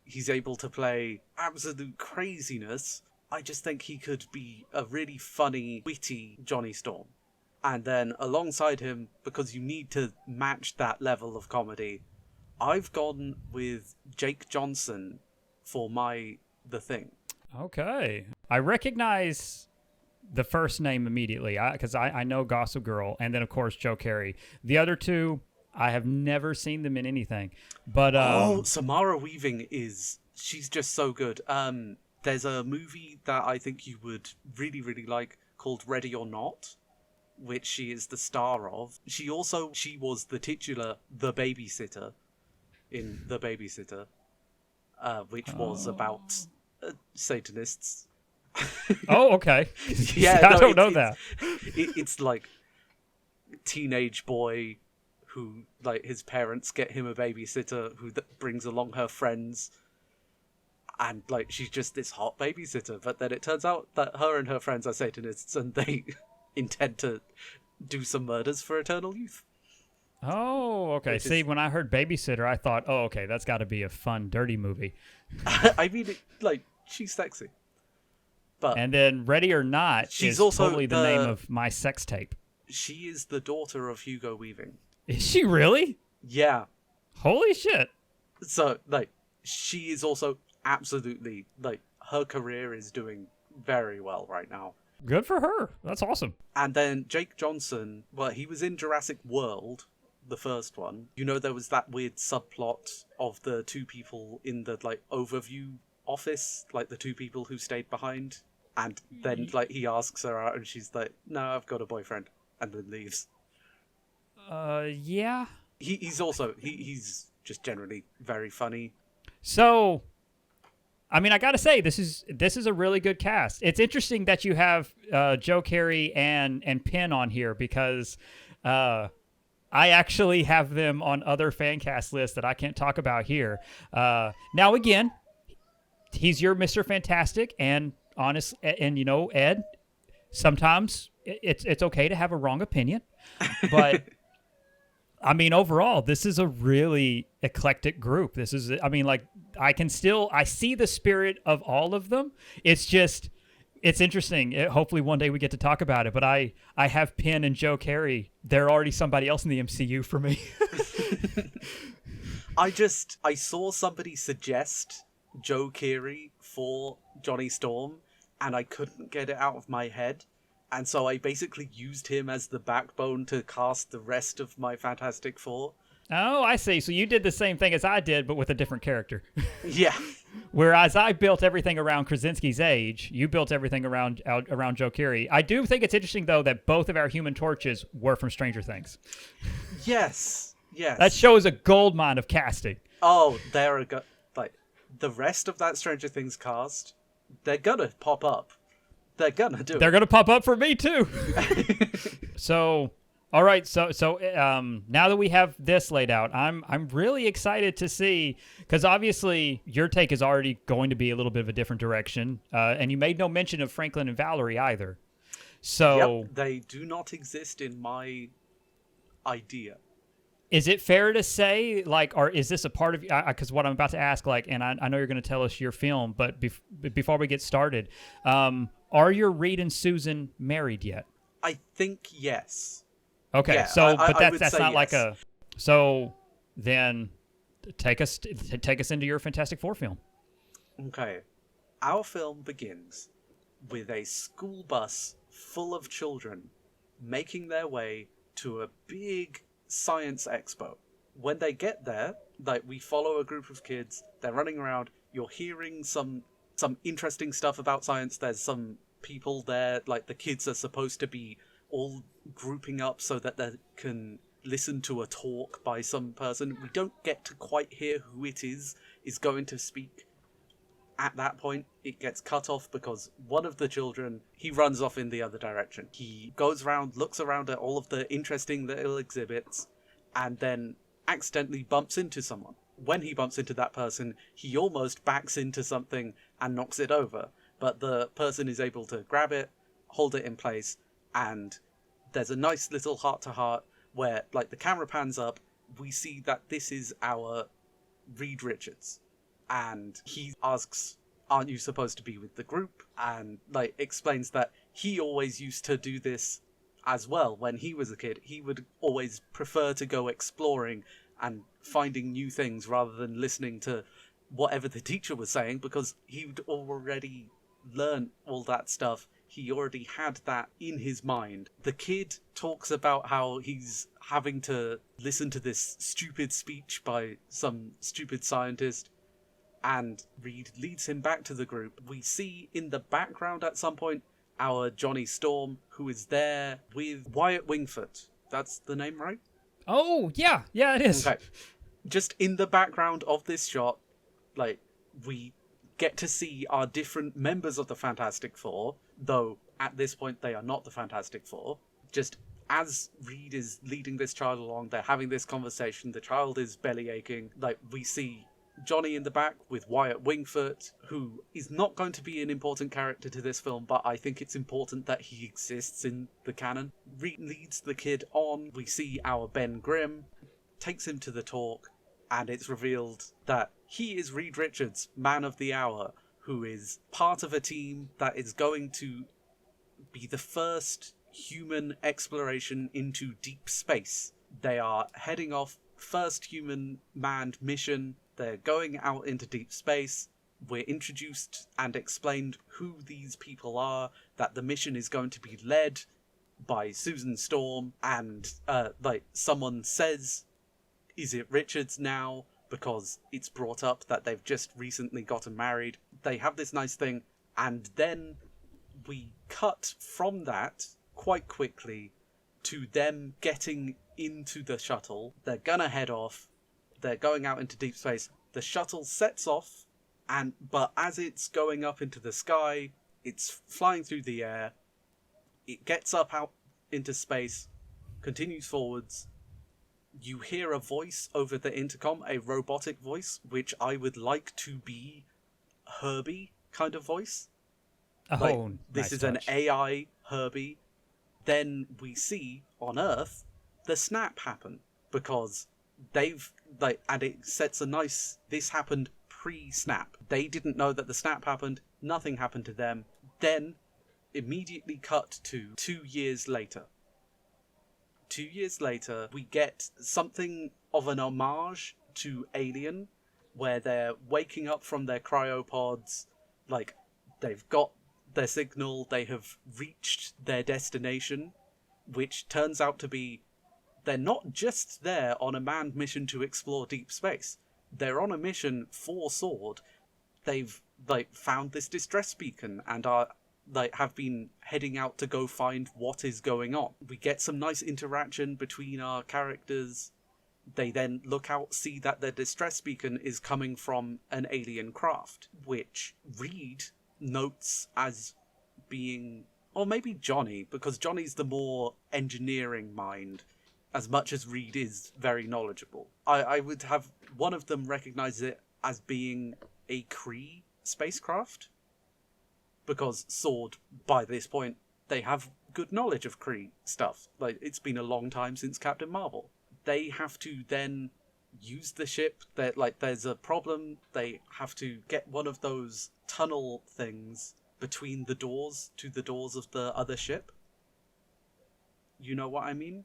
he's able to play absolute craziness. I just think he could be a really funny, witty Johnny Storm. And then alongside him, because you need to match that level of comedy, I've gone with Jake Johnson for The Thing. Okay. I recognize the first name immediately because I know Gossip Girl, and then, of course, Joe Keery. The other two, I have never seen them in anything. But Samara Weaving she's just so good. There's a movie that I think you would really, really like called Ready or Not, which she is the star of. She was the titular The Babysitter in The Babysitter, which was about Satanists. Oh, okay. Yeah, I don't know that. It's like teenage boy who, like, his parents get him a babysitter who brings along her friends, and, like, she's just this hot babysitter, but then it turns out that her and her friends are Satanists, and they intend to do some murders for eternal youth. Oh, okay. See, when I heard babysitter, I thought, oh, okay, that's got to be a fun, dirty movie. I mean, she's sexy. And then Ready or Not she's is also totally the name of my sex tape. She is the daughter of Hugo Weaving. Is she really? Yeah. Holy shit. So, like, she is also absolutely, like, her career is doing very well right now. Good for her. That's awesome. And then Jake Johnson, well, he was in Jurassic World, the first one. You know, there was that weird subplot of the 2 people in the, like, overview office, like the 2 people who stayed behind. And then, like, he asks her out and she's like, no, I've got a boyfriend. And then leaves. Yeah. He's just generally very funny. So, I mean, I gotta say, this is a really good cast. It's interesting that you have Joe Keery and Penn on here because I actually have them on other fan cast lists that I can't talk about here. Now, again, he's your Mr. Fantastic, and honest, and you know, Ed, sometimes it's okay to have a wrong opinion, but. I mean, overall, this is a really eclectic group. I see the spirit of all of them. It's interesting. Hopefully one day we get to talk about it, but I have Penn and Joe Keery. They're already somebody else in the MCU for me. I saw somebody suggest Joe Keery for Johnny Storm, and I couldn't get it out of my head. And so I basically used him as the backbone to cast the rest of my Fantastic Four. Oh, I see. So you did the same thing as I did, but with a different character. Yeah. Whereas I built everything around Krasinski's age, you built everything around Joe Keery. I do think it's interesting, though, that both of our Human Torches were from Stranger Things. Yes. Yes. That shows a goldmine of casting. Oh, like the rest of that Stranger Things cast, they're gonna pop up. They're gonna do it. They're gonna pop up for me too. So, all right. So now that we have this laid out, I'm really excited to see, because obviously your take is already going to be a little bit of a different direction, and you made no mention of Franklin and Valerie either. So yep, they do not exist in my idea. Is it fair to say, like, or is this a part of, because what I'm about to ask, like, and I know you're going to tell us your film, but before we get started, are your Reed and Susan married yet? I think yes. Okay, yeah, so, but that's not yes. like a, so then take us into your Fantastic Four film. Okay. Our film begins with a school bus full of children making their way to a big science expo. When they get there, like, we follow a group of kids, they're running around, you're hearing some interesting stuff about science. There's some people there, like, the kids are supposed to be all grouping up so that they can listen to a talk by some person. We don't get to quite hear who it is going to speak. At that point, it gets cut off because one of the children, he runs off in the other direction. He goes around, looks around at all of the interesting little exhibits, and then accidentally bumps into someone. When he bumps into that person, he almost backs into something and knocks it over. But the person is able to grab it, hold it in place, and there's a nice little heart-to-heart where, like, the camera pans up, we see that this is our Reed Richards. And he asks, aren't you supposed to be with the group? And, like, explains that he always used to do this as well when he was a kid. He would always prefer to go exploring and finding new things rather than listening to whatever the teacher was saying, because he'd already learned all that stuff. He already had that in his mind. The kid talks about how he's having to listen to this stupid speech by some stupid scientist, and Reed leads him back to the group. We see in the background at some point our Johnny Storm, who is there with Wyatt Wingfoot. That's the name, right? Oh, yeah, it is. Okay. Just in the background of this shot, like, we get to see our different members of the Fantastic Four, though at this point they are not the Fantastic Four. Just as Reed is leading this child along, they're having this conversation, the child is belly aching, like, we see Johnny in the back with Wyatt Wingfoot, who is not going to be an important character to this film, but I think it's important that he exists in the canon. Reed leads the kid on. We see our Ben Grimm, takes him to the talk, and it's revealed that he is Reed Richards, Man of the Hour, who is part of a team that is going to be the first human exploration into deep space. They are heading off, first human manned mission. They're going out into deep space. We're introduced and explained who these people are, that the mission is going to be led by Susan Storm, and like, someone says, is it Richards now? Because it's brought up that they've just recently gotten married. They have this nice thing, and then we cut from that quite quickly to them getting into the shuttle. They're gonna head off. They're going out into deep space. The shuttle sets off, but as it's going up into the sky, it's flying through the air. It gets up out into space, continues forwards. You hear a voice over the intercom, a robotic voice, which I would like to be Herbie kind of voice. Oh, like, nice this is touch. an AI Herbie. Then we see on Earth the snap happen, because they've, like, and it sets a nice, this happened pre-snap. They didn't know that the snap happened, nothing happened to them. Then immediately cut to 2 years later. 2 years later, we get something of an homage to Alien, where they're waking up from their cryopods, like, they've got their signal, they have reached their destination, which turns out to be they're not just there on a manned mission to explore deep space. They're on a mission for Sword. They've found this distress beacon and are have been heading out to go find what is going on. We get some nice interaction between our characters. They then look out, see that their distress beacon is coming from an alien craft, which Reed notes as being, or maybe Johnny, because Johnny's the more engineering mind, as much as Reed is very knowledgeable. I would have one of them recognize it as being a Kree spacecraft, because Sword, by this point, they have good knowledge of Kree stuff. Like, it's been a long time since Captain Marvel. They have to then use the ship. There's a problem. They have to get one of those tunnel things between the doors to the doors of the other ship. You know what I mean?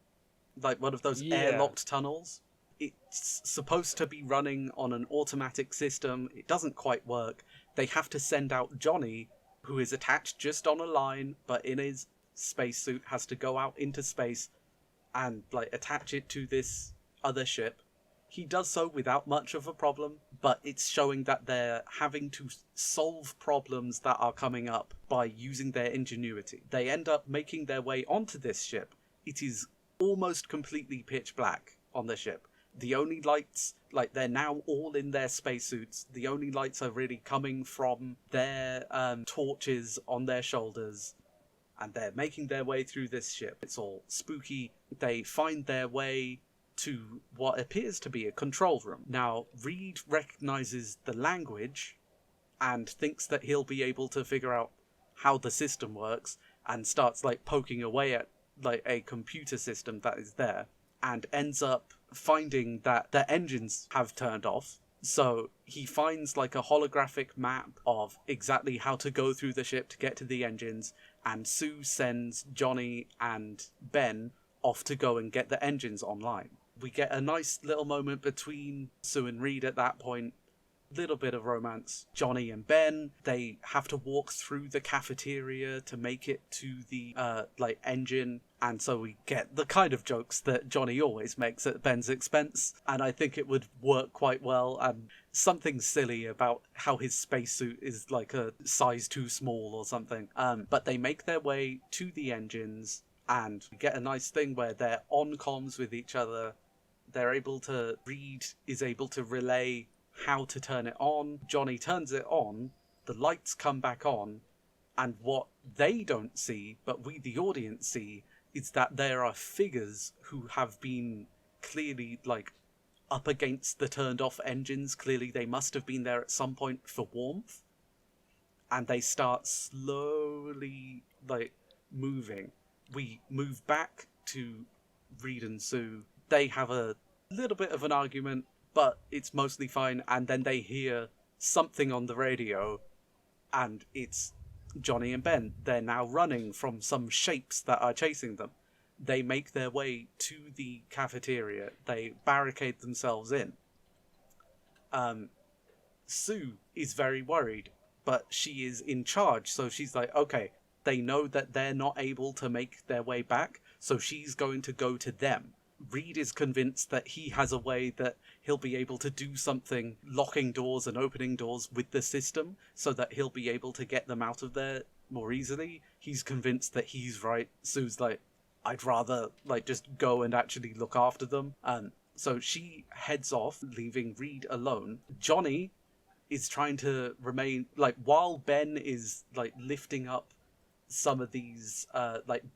Like one of those airlocked tunnels. It's supposed to be running on an automatic system. It doesn't quite work. They have to send out Johnny, who is attached just on a line, but in his spacesuit, has to go out into space and attach it to this other ship. He does so without much of a problem, but it's showing that they're having to solve problems that are coming up by using their ingenuity. They end up making their way onto this ship. It is almost completely pitch black on the ship. The only lights, they're now all in their spacesuits. The only lights are really coming from their torches on their shoulders. And they're making their way through this ship. It's all spooky. They find their way to what appears to be a control room. Now, Reed recognizes the language and thinks that he'll be able to figure out how the system works, and starts poking away at a computer system that is there, and ends up finding that the engines have turned off. So he finds a holographic map of exactly how to go through the ship to get to the engines, and Sue sends Johnny and Ben off to go and get the engines online. We get a nice little moment between Sue and Reed at that point. Little bit of romance. Johnny and Ben, they have to walk through the cafeteria to make it to the engine, and so we get the kind of jokes that Johnny always makes at Ben's expense, and I think it would work quite well. And something silly about how his spacesuit is a size too small or something. But they make their way to the engines, and we get a nice thing where they're on comms with each other. Reed is able to relay how to turn it on. Johnny turns it on, the lights come back on, and what they don't see, but we the audience see, is that there are figures who have been clearly up against the turned off engines. Clearly they must have been there at some point for warmth, and they start slowly moving. We move back to Reed and Sue. They have a little bit of an argument, but it's mostly fine, and then they hear something on the radio, and it's Johnny and Ben. They're now running from some shapes that are chasing them. They make their way to the cafeteria. They barricade themselves in. Sue is very worried, but she is in charge, so she's okay, they know that they're not able to make their way back, so she's going to go to them. Reed is convinced that he has a way that he'll be able to do something, locking doors and opening doors with the system, so that he'll be able to get them out of there more easily. He's convinced that he's right. Sue's I'd rather just go and actually look after them. So she heads off, leaving Reed alone. Johnny is trying to remain, while Ben is lifting up some of these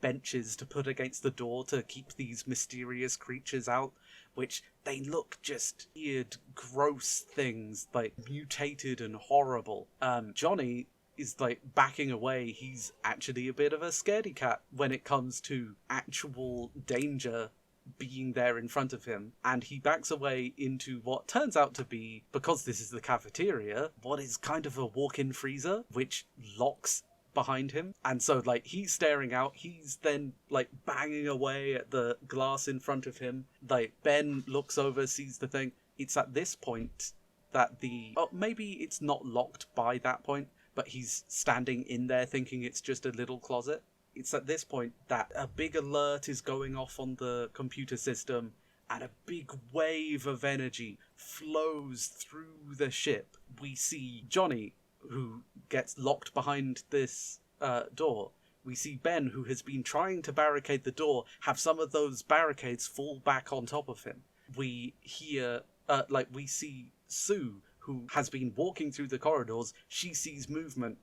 benches to put against the door to keep these mysterious creatures out, which they look just weird, gross things, mutated and horrible. Johnny is backing away. He's actually a bit of a scaredy cat when it comes to actual danger being there in front of him, and he backs away into what turns out to be, because this is the cafeteria, what is kind of a walk-in freezer, which locks behind him. And so he's staring out, he's then banging away at the glass in front of him. Ben looks over, sees the thing. It's at this point that maybe it's not locked by that point, but he's standing in there thinking it's just a little closet. It's at this point that a big alert is going off on the computer system, and a big wave of energy flows through the ship. We see Johnny, who gets locked behind this door. We see Ben, who has been trying to barricade the door, have some of those barricades fall back on top of him. We hear, we see Sue, who has been walking through the corridors. She sees movement,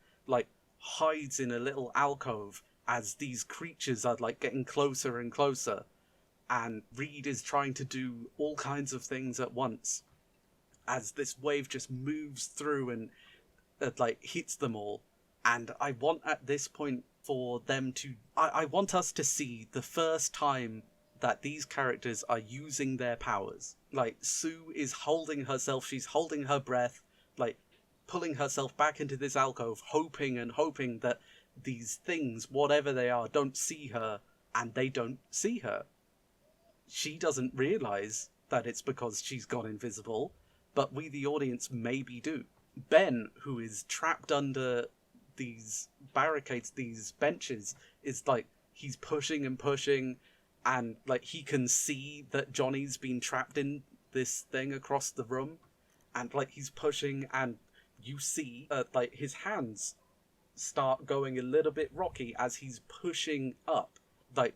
hides in a little alcove as these creatures are, getting closer and closer. And Reed is trying to do all kinds of things at once as this wave just moves through and hits them all. And I want at this point for them to... I want us to see the first time that these characters are using their powers. Sue is holding herself, she's holding her breath, pulling herself back into this alcove, hoping and hoping that these things, whatever they are, don't see her, and they don't see her. She doesn't realise that it's because she's gone invisible, but we, the audience, maybe do. Ben, who is trapped under these barricades, these benches, is he's pushing and pushing, and he can see that Johnny's been trapped in this thing across the room, and he's pushing, and you see his hands start going a little bit rocky as he's pushing up.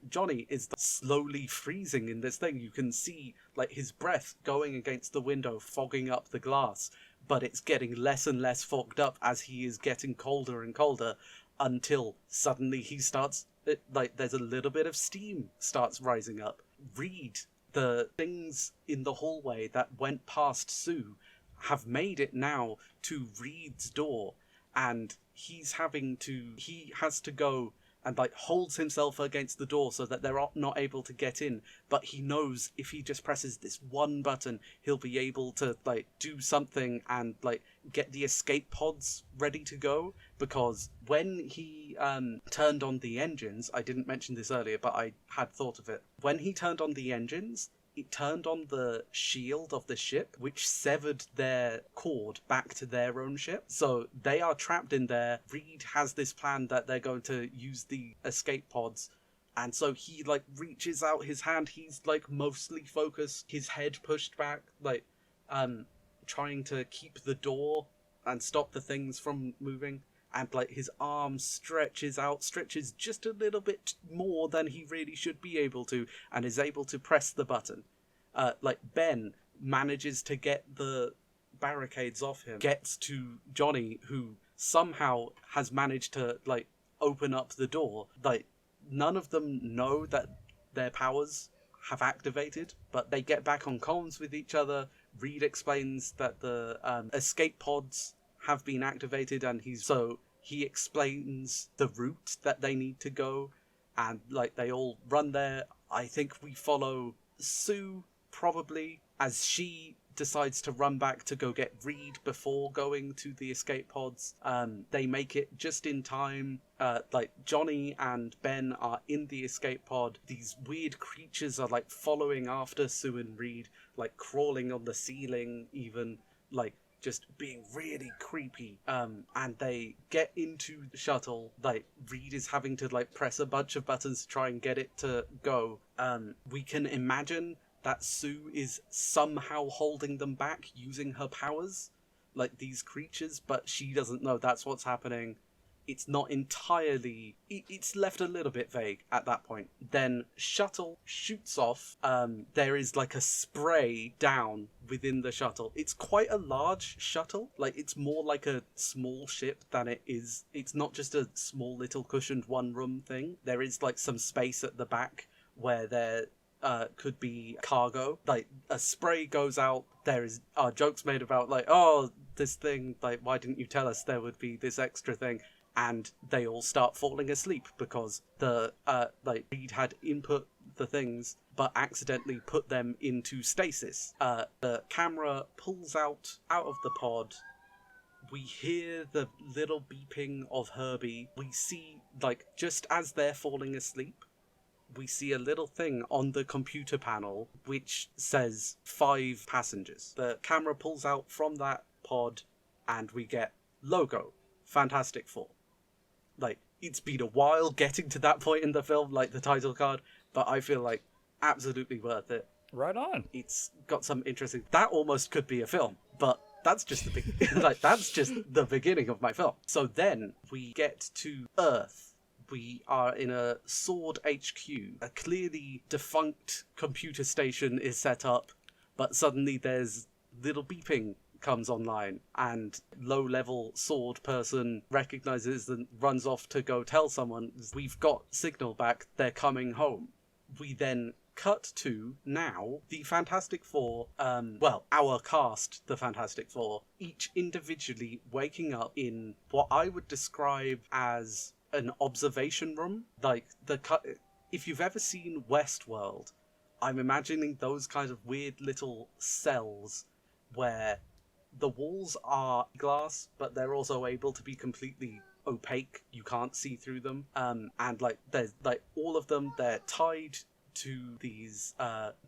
Johnny is slowly freezing in this thing. You can see his breath going against the window, fogging up the glass, but it's getting less and less fogged up as he is getting colder and colder, until suddenly he starts there's a little bit of steam starts rising up. Reed, the things in the hallway that went past Sue have made it now to Reed's door, and he has to go and holds himself against the door so that they're not able to get in. But he knows if he just presses this one button, he'll be able to do something and get the escape pods ready to go. Because when he turned on the engines, I didn't mention this earlier, but I had thought of it. When he turned on the engines, it turned on the shield of the ship, which severed their cord back to their own ship. So they are trapped in there. Reed has this plan that they're going to use the escape pods. And so he, reaches out his hand. He's, mostly focused, his head pushed back, trying to keep the door and stop the things from moving. And, his arm stretches just a little bit more than he really should be able to, and is able to press the button. Ben manages to get the barricades off him, gets to Johnny, who somehow has managed to, open up the door. None of them know that their powers have activated, but they get back on comms with each other. Reed explains that the escape pods have been activated, and he explains the route that they need to go, and they all run there. I think we follow Sue probably as she decides to run back to go get Reed before going to the escape pods. They make it just in time. Johnny and Ben are in the escape pod. These weird creatures are following after Sue and Reed, crawling on the ceiling, even just being really creepy. And they get into the shuttle. Reed is having to press a bunch of buttons to try and get it to go. We can imagine that Sue is somehow holding them back using her powers, these creatures, but she doesn't know that's what's happening. It's not entirely... It's left a little bit vague at that point. Then shuttle shoots off. There is a spray down within the shuttle. It's quite a large shuttle. It's more like a small ship than it is. It's not just a small little cushioned one-room thing. There is some space at the back where there could be cargo. A spray goes out. There are jokes made about oh, this thing, why didn't you tell us there would be this extra thing? And they all start falling asleep because the Reed had input the things but accidentally put them into stasis. The camera pulls out of the pod. We hear the little beeping of Herbie. We see, just as they're falling asleep, we see a little thing on the computer panel which says 5 passengers. The camera pulls out from that pod and we get logo Fantastic Four. Like, it's been a while getting to that point in the film, like the title card, but I feel like absolutely worth it. Right on. It's got some interesting... That almost could be a film, but that's just the that's just the beginning of my film. So then we get to Earth. We are in a Sword HQ. A clearly defunct computer station is set up, but suddenly there's little beeping comes online, and low-level sword person recognizes and runs off to go tell someone, we've got signal back, they're coming home. We then cut to now the Fantastic Four, our cast, the Fantastic Four, each individually waking up in what I would describe as an observation room. Like, if you've ever seen Westworld, I'm imagining those kinds of weird little cells where the walls are glass, but they're also able to be completely opaque. You can't see through them. And like, there's like all of them, they're tied to these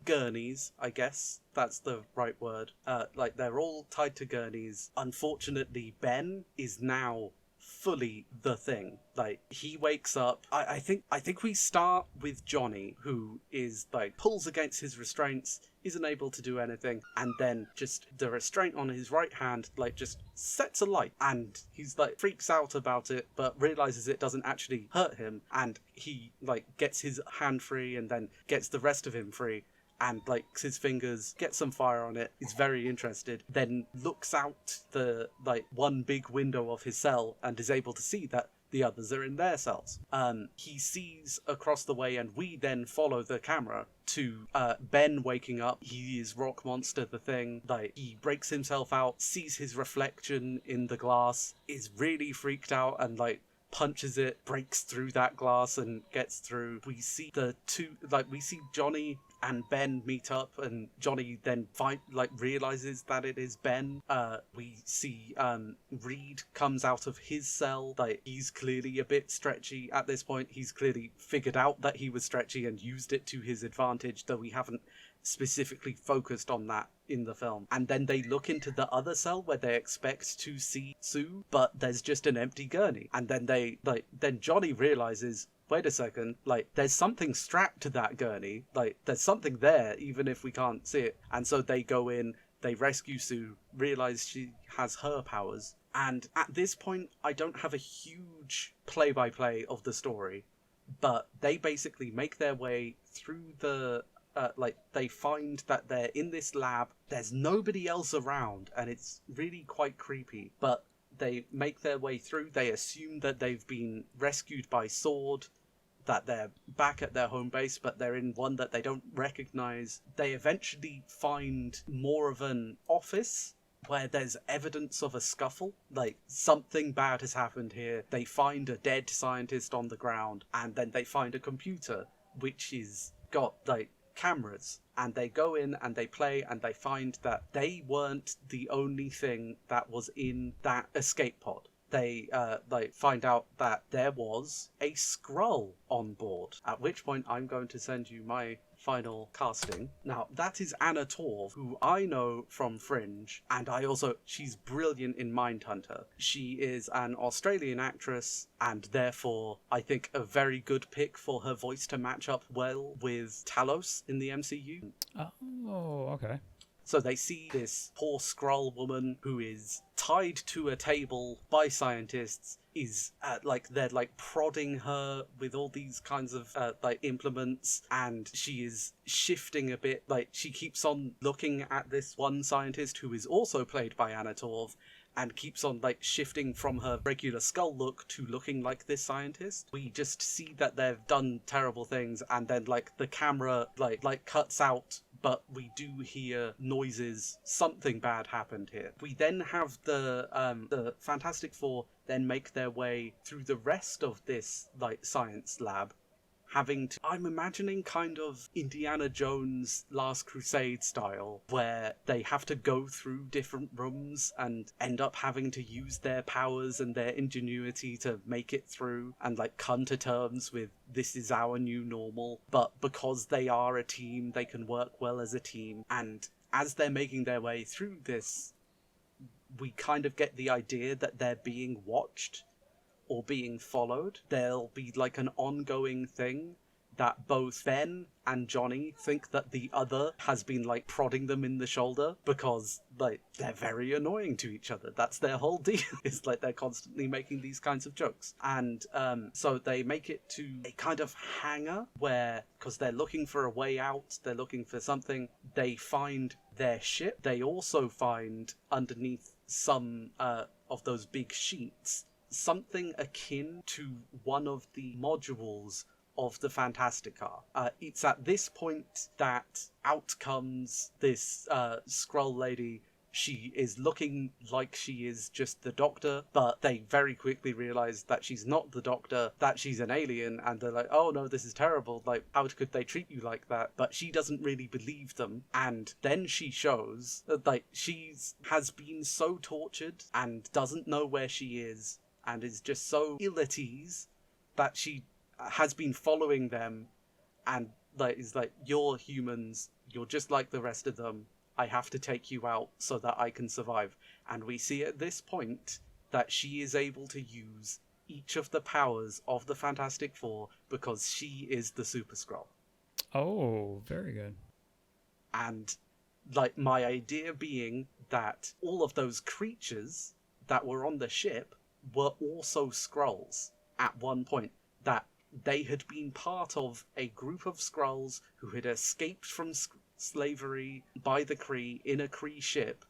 gurneys, I guess that's the right word. Like, they're all tied to gurneys. Unfortunately, Ben is now fully the Thing. Like, he wakes up. I think we start with Johnny, who is like pulls against his restraints, isn't able to do anything, and then just the restraint on his right hand like just sets alight, and he's like freaks out about it, but realizes it doesn't actually hurt him, and he like gets his hand free and then gets the rest of him free, and like his fingers, gets some fire on it, is very interested, then looks out the like one big window of his cell and is able to see that the others are in their cells. He sees across the way, and we then follow the camera to Ben waking up. He is Rock Monster, the Thing. Like, he breaks himself out, sees his reflection in the glass, is really freaked out, and like punches it, breaks through that glass and gets through. We see we see Johnny and Ben meet up, and Johnny then realizes that it is Ben. We see Reed comes out of his cell. Like, he's clearly a bit stretchy at this point. He's clearly figured out that he was stretchy and used it to his advantage, though we haven't specifically focused on that in the film. And then they look into the other cell where they expect to see Sue, but there's just an empty gurney. And then then Johnny realizes, wait a second, like, there's something strapped to that gurney. Like, there's something there, even if we can't see it. And so they go in, they rescue Sue, realize she has her powers. And at this point, I don't have a huge play-by-play of the story, but they basically make their way through the... they find that they're in this lab, there's nobody else around, and it's really quite creepy, but they make their way through. They assume that they've been rescued by Sword, that they're back at their home base, but they're in one that they don't recognize. They eventually find more of an office where there's evidence of a scuffle, like something bad has happened here. They find a dead scientist on the ground, and then they find a computer which is got like cameras, and they go in and they play, and they find that they weren't the only thing that was in that escape pod. They find out that there was a Skrull on board, at which point I'm going to send you my final casting. Now, that is Anna Torv, who I know from Fringe, and she's brilliant in Mindhunter. She is an Australian actress, and therefore I think a very good pick for her voice to match up well with Talos in the MCU. Oh, okay. So they see this poor Skrull woman who is tied to a table by scientists, is they're prodding her with all these kinds of implements, and she is shifting a bit. Like, she keeps on looking at this one scientist who is also played by Anna Torv, and keeps on shifting from her regular skull look to looking like this scientist. We just see that they've done terrible things, and then the camera cuts out, but we do hear noises. Something bad happened here. We then have the Fantastic Four then make their way through the rest of this science lab, I'm imagining kind of Indiana Jones Last Crusade style, where they have to go through different rooms and end up having to use their powers and their ingenuity to make it through, and come to terms with, this is our new normal. But because they are a team, they can work well as a team. And as they're making their way through this we kind of get the idea that they're being watched or being followed. There'll be like an ongoing thing that both Ben and Johnny think that the other has been like prodding them in the shoulder, because like they're very annoying to each other. That's their whole deal. It's like they're constantly making these kinds of jokes. And so they make it to a kind of hangar where, because they're looking for a way out, they're looking for something, they find their ship. They also find underneath some of those big sheets something akin to one of the modules of the Fantastic Car. It's at this point that out comes this Skrull lady. She is looking like she is just the Doctor, but they very quickly realize that she's not the Doctor, that she's an alien, and they're like, oh no, this is terrible, like, how could they treat you like that? But she doesn't really believe them, and then she shows that, like, has been so tortured and doesn't know where she is, and is just so ill at ease that she has been following them, and like is like, you're humans, you're just like the rest of them, I have to take you out so that I can survive. And we see at this point that she is able to use each of the powers of the Fantastic Four because she is the Super Skrull. Oh, very good. And like, my idea being that all of those creatures that were on the ship were also Skrulls at one point, that they had been part of a group of Skrulls who had escaped from slavery by the Kree in a Kree ship,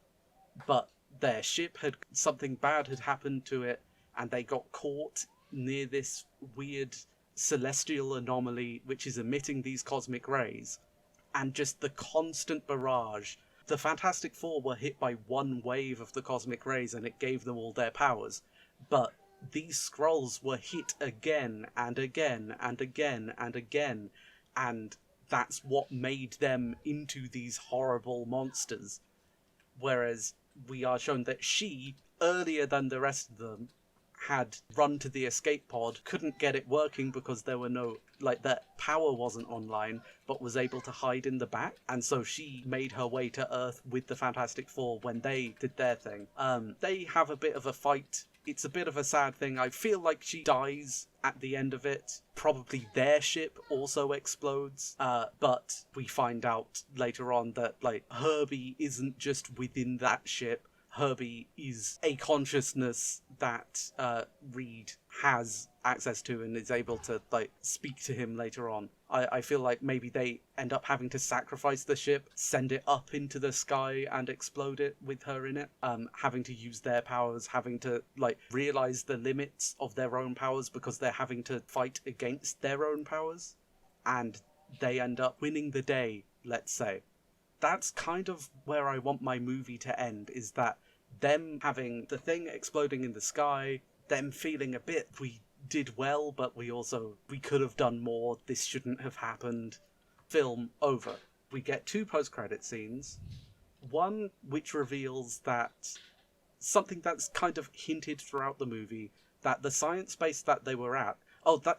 but their ship something bad had happened to it, and they got caught near this weird celestial anomaly which is emitting these cosmic rays, and just the constant barrage. The Fantastic Four were hit by one wave of the cosmic rays and it gave them all their powers, but these Skrulls were hit again and again and again and again, and that's what made them into these horrible monsters. Whereas we are shown that she, earlier than the rest of them, had run to the escape pod, couldn't get it working because there were no, like, that power wasn't online, but was able to hide in the back, and so she made her way to Earth with the Fantastic Four when they did their thing. They have a bit of a fight. It's a bit of a sad thing. I feel like she dies at the end of it. Probably their ship also explodes, but we find out later on that, like, Herbie isn't just within that ship. Herbie is a consciousness that Reed has access to and is able to, like, speak to him later on. I feel like maybe they end up having to sacrifice the ship, send it up into the sky and explode it with her in it, having to use their powers, having to, like, realize the limits of their own powers because they're having to fight against their own powers, and they end up winning the day, let's say. That's kind of where I want my movie to end, is that them having the thing exploding in the sky, them feeling a bit, we did well, but we could have done more, this shouldn't have happened. Film over. We get 2 post-credit scenes. One which reveals that something that's kind of hinted throughout the movie, that the science base that they were at,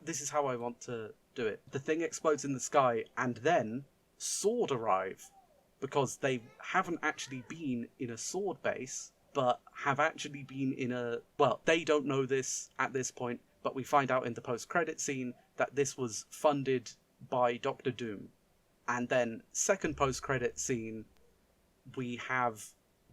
this is how I want to do it. The thing explodes in the sky, and then Sword arrive, because they haven't actually been in a Sword base, but have actually been in they don't know this at this point, but we find out in the post-credit scene that this was funded by Doctor Doom. And then, second post-credit scene, we have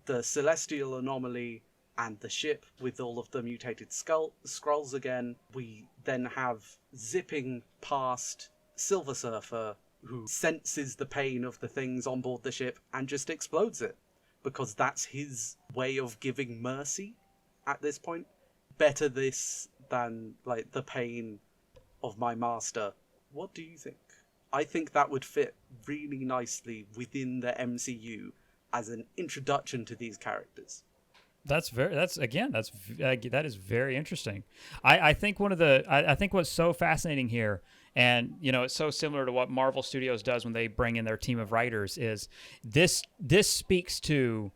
the celestial anomaly and the ship with all of the mutated Skrulls again. We then have zipping past Silver Surfer, who senses the pain of the things on board the ship and just explodes it, because that's his way of giving mercy at this point. Better this than, like, the pain of my master. What do you think? I think that would fit really nicely within the MCU as an introduction to these characters. That is very interesting. I think I think what's so fascinating here, and it's so similar to what Marvel Studios does when they bring in their team of writers, is this speaks to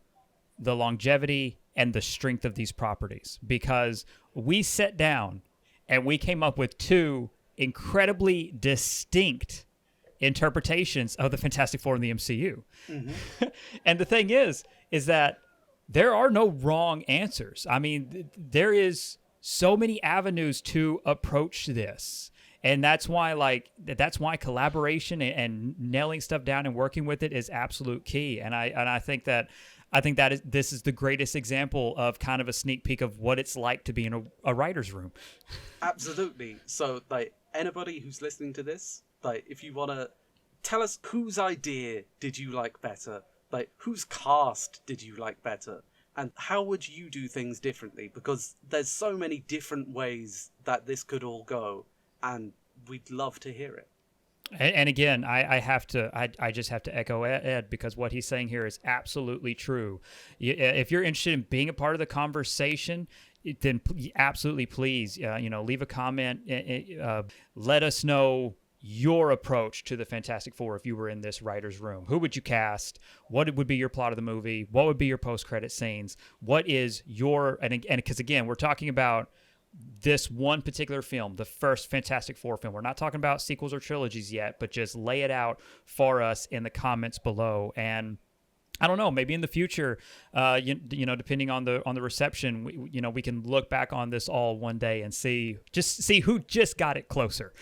the longevity and the strength of these properties, because we sat down and we came up with 2 incredibly distinct interpretations of the Fantastic Four in the MCU. Mm-hmm. And the thing is that there are no wrong answers. I mean, there is so many avenues to approach this. And that's why collaboration and nailing stuff down and working with it is absolute key. And I think that this is the greatest example of kind of a sneak peek of what it's like to be in a writer's room. Absolutely. So, like, anybody who's listening to this, like, if you want to tell us whose idea did you like better, like, whose cast did you like better, and how would you do things differently? Because there's so many different ways that this could all go, and we'd love to hear it. And again, I just have to echo Ed, because what he's saying here is absolutely true. If you're interested in being a part of the conversation, then absolutely please, leave a comment. Let us know your approach to the Fantastic Four if you were in this writer's room. Who would you cast? What would be your plot of the movie? What would be your post-credit scenes? What is your... And because, again, we're talking about this one particular film, the first Fantastic Four film. We're not talking about sequels or trilogies yet, but just lay it out for us in the comments below. And I don't know, maybe in the future, depending on the reception, we can look back on this all one day and see who just got it closer.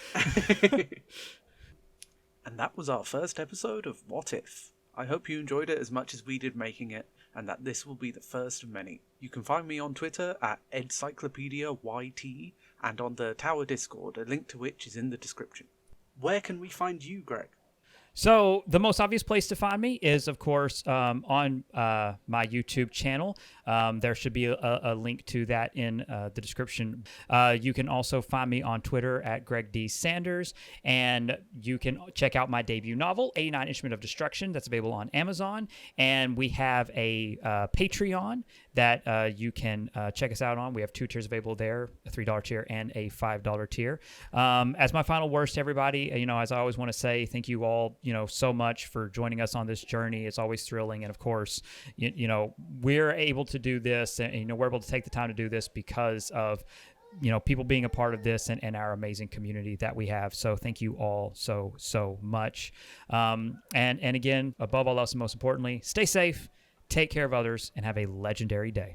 And that was our first episode of What If. I hope you enjoyed it as much as we did making it, and that this will be the first of many. You can find me on Twitter at EncyclopediaYT and on the Tower Discord, a link to which is in the description. Where can we find you, Greg? So the most obvious place to find me is, of course, on my YouTube channel. There should be a link to that in the description. You can also find me on Twitter at Greg D. Sanders, and you can check out my debut novel, 89 Instrument of Destruction, that's available on Amazon. And we have a Patreon that you can check us out on. We have 2 tiers available there, a $3 tier and a $5 tier. As my final words to everybody, as I always want to say, thank you all, so much for joining us on this journey. It's always thrilling. And of course, we're able to do this, and, we're able to take the time to do this because of, people being a part of this and our amazing community that we have. So thank you all so much. And again, above all else and most importantly, stay safe, take care of others, and have a legendary day.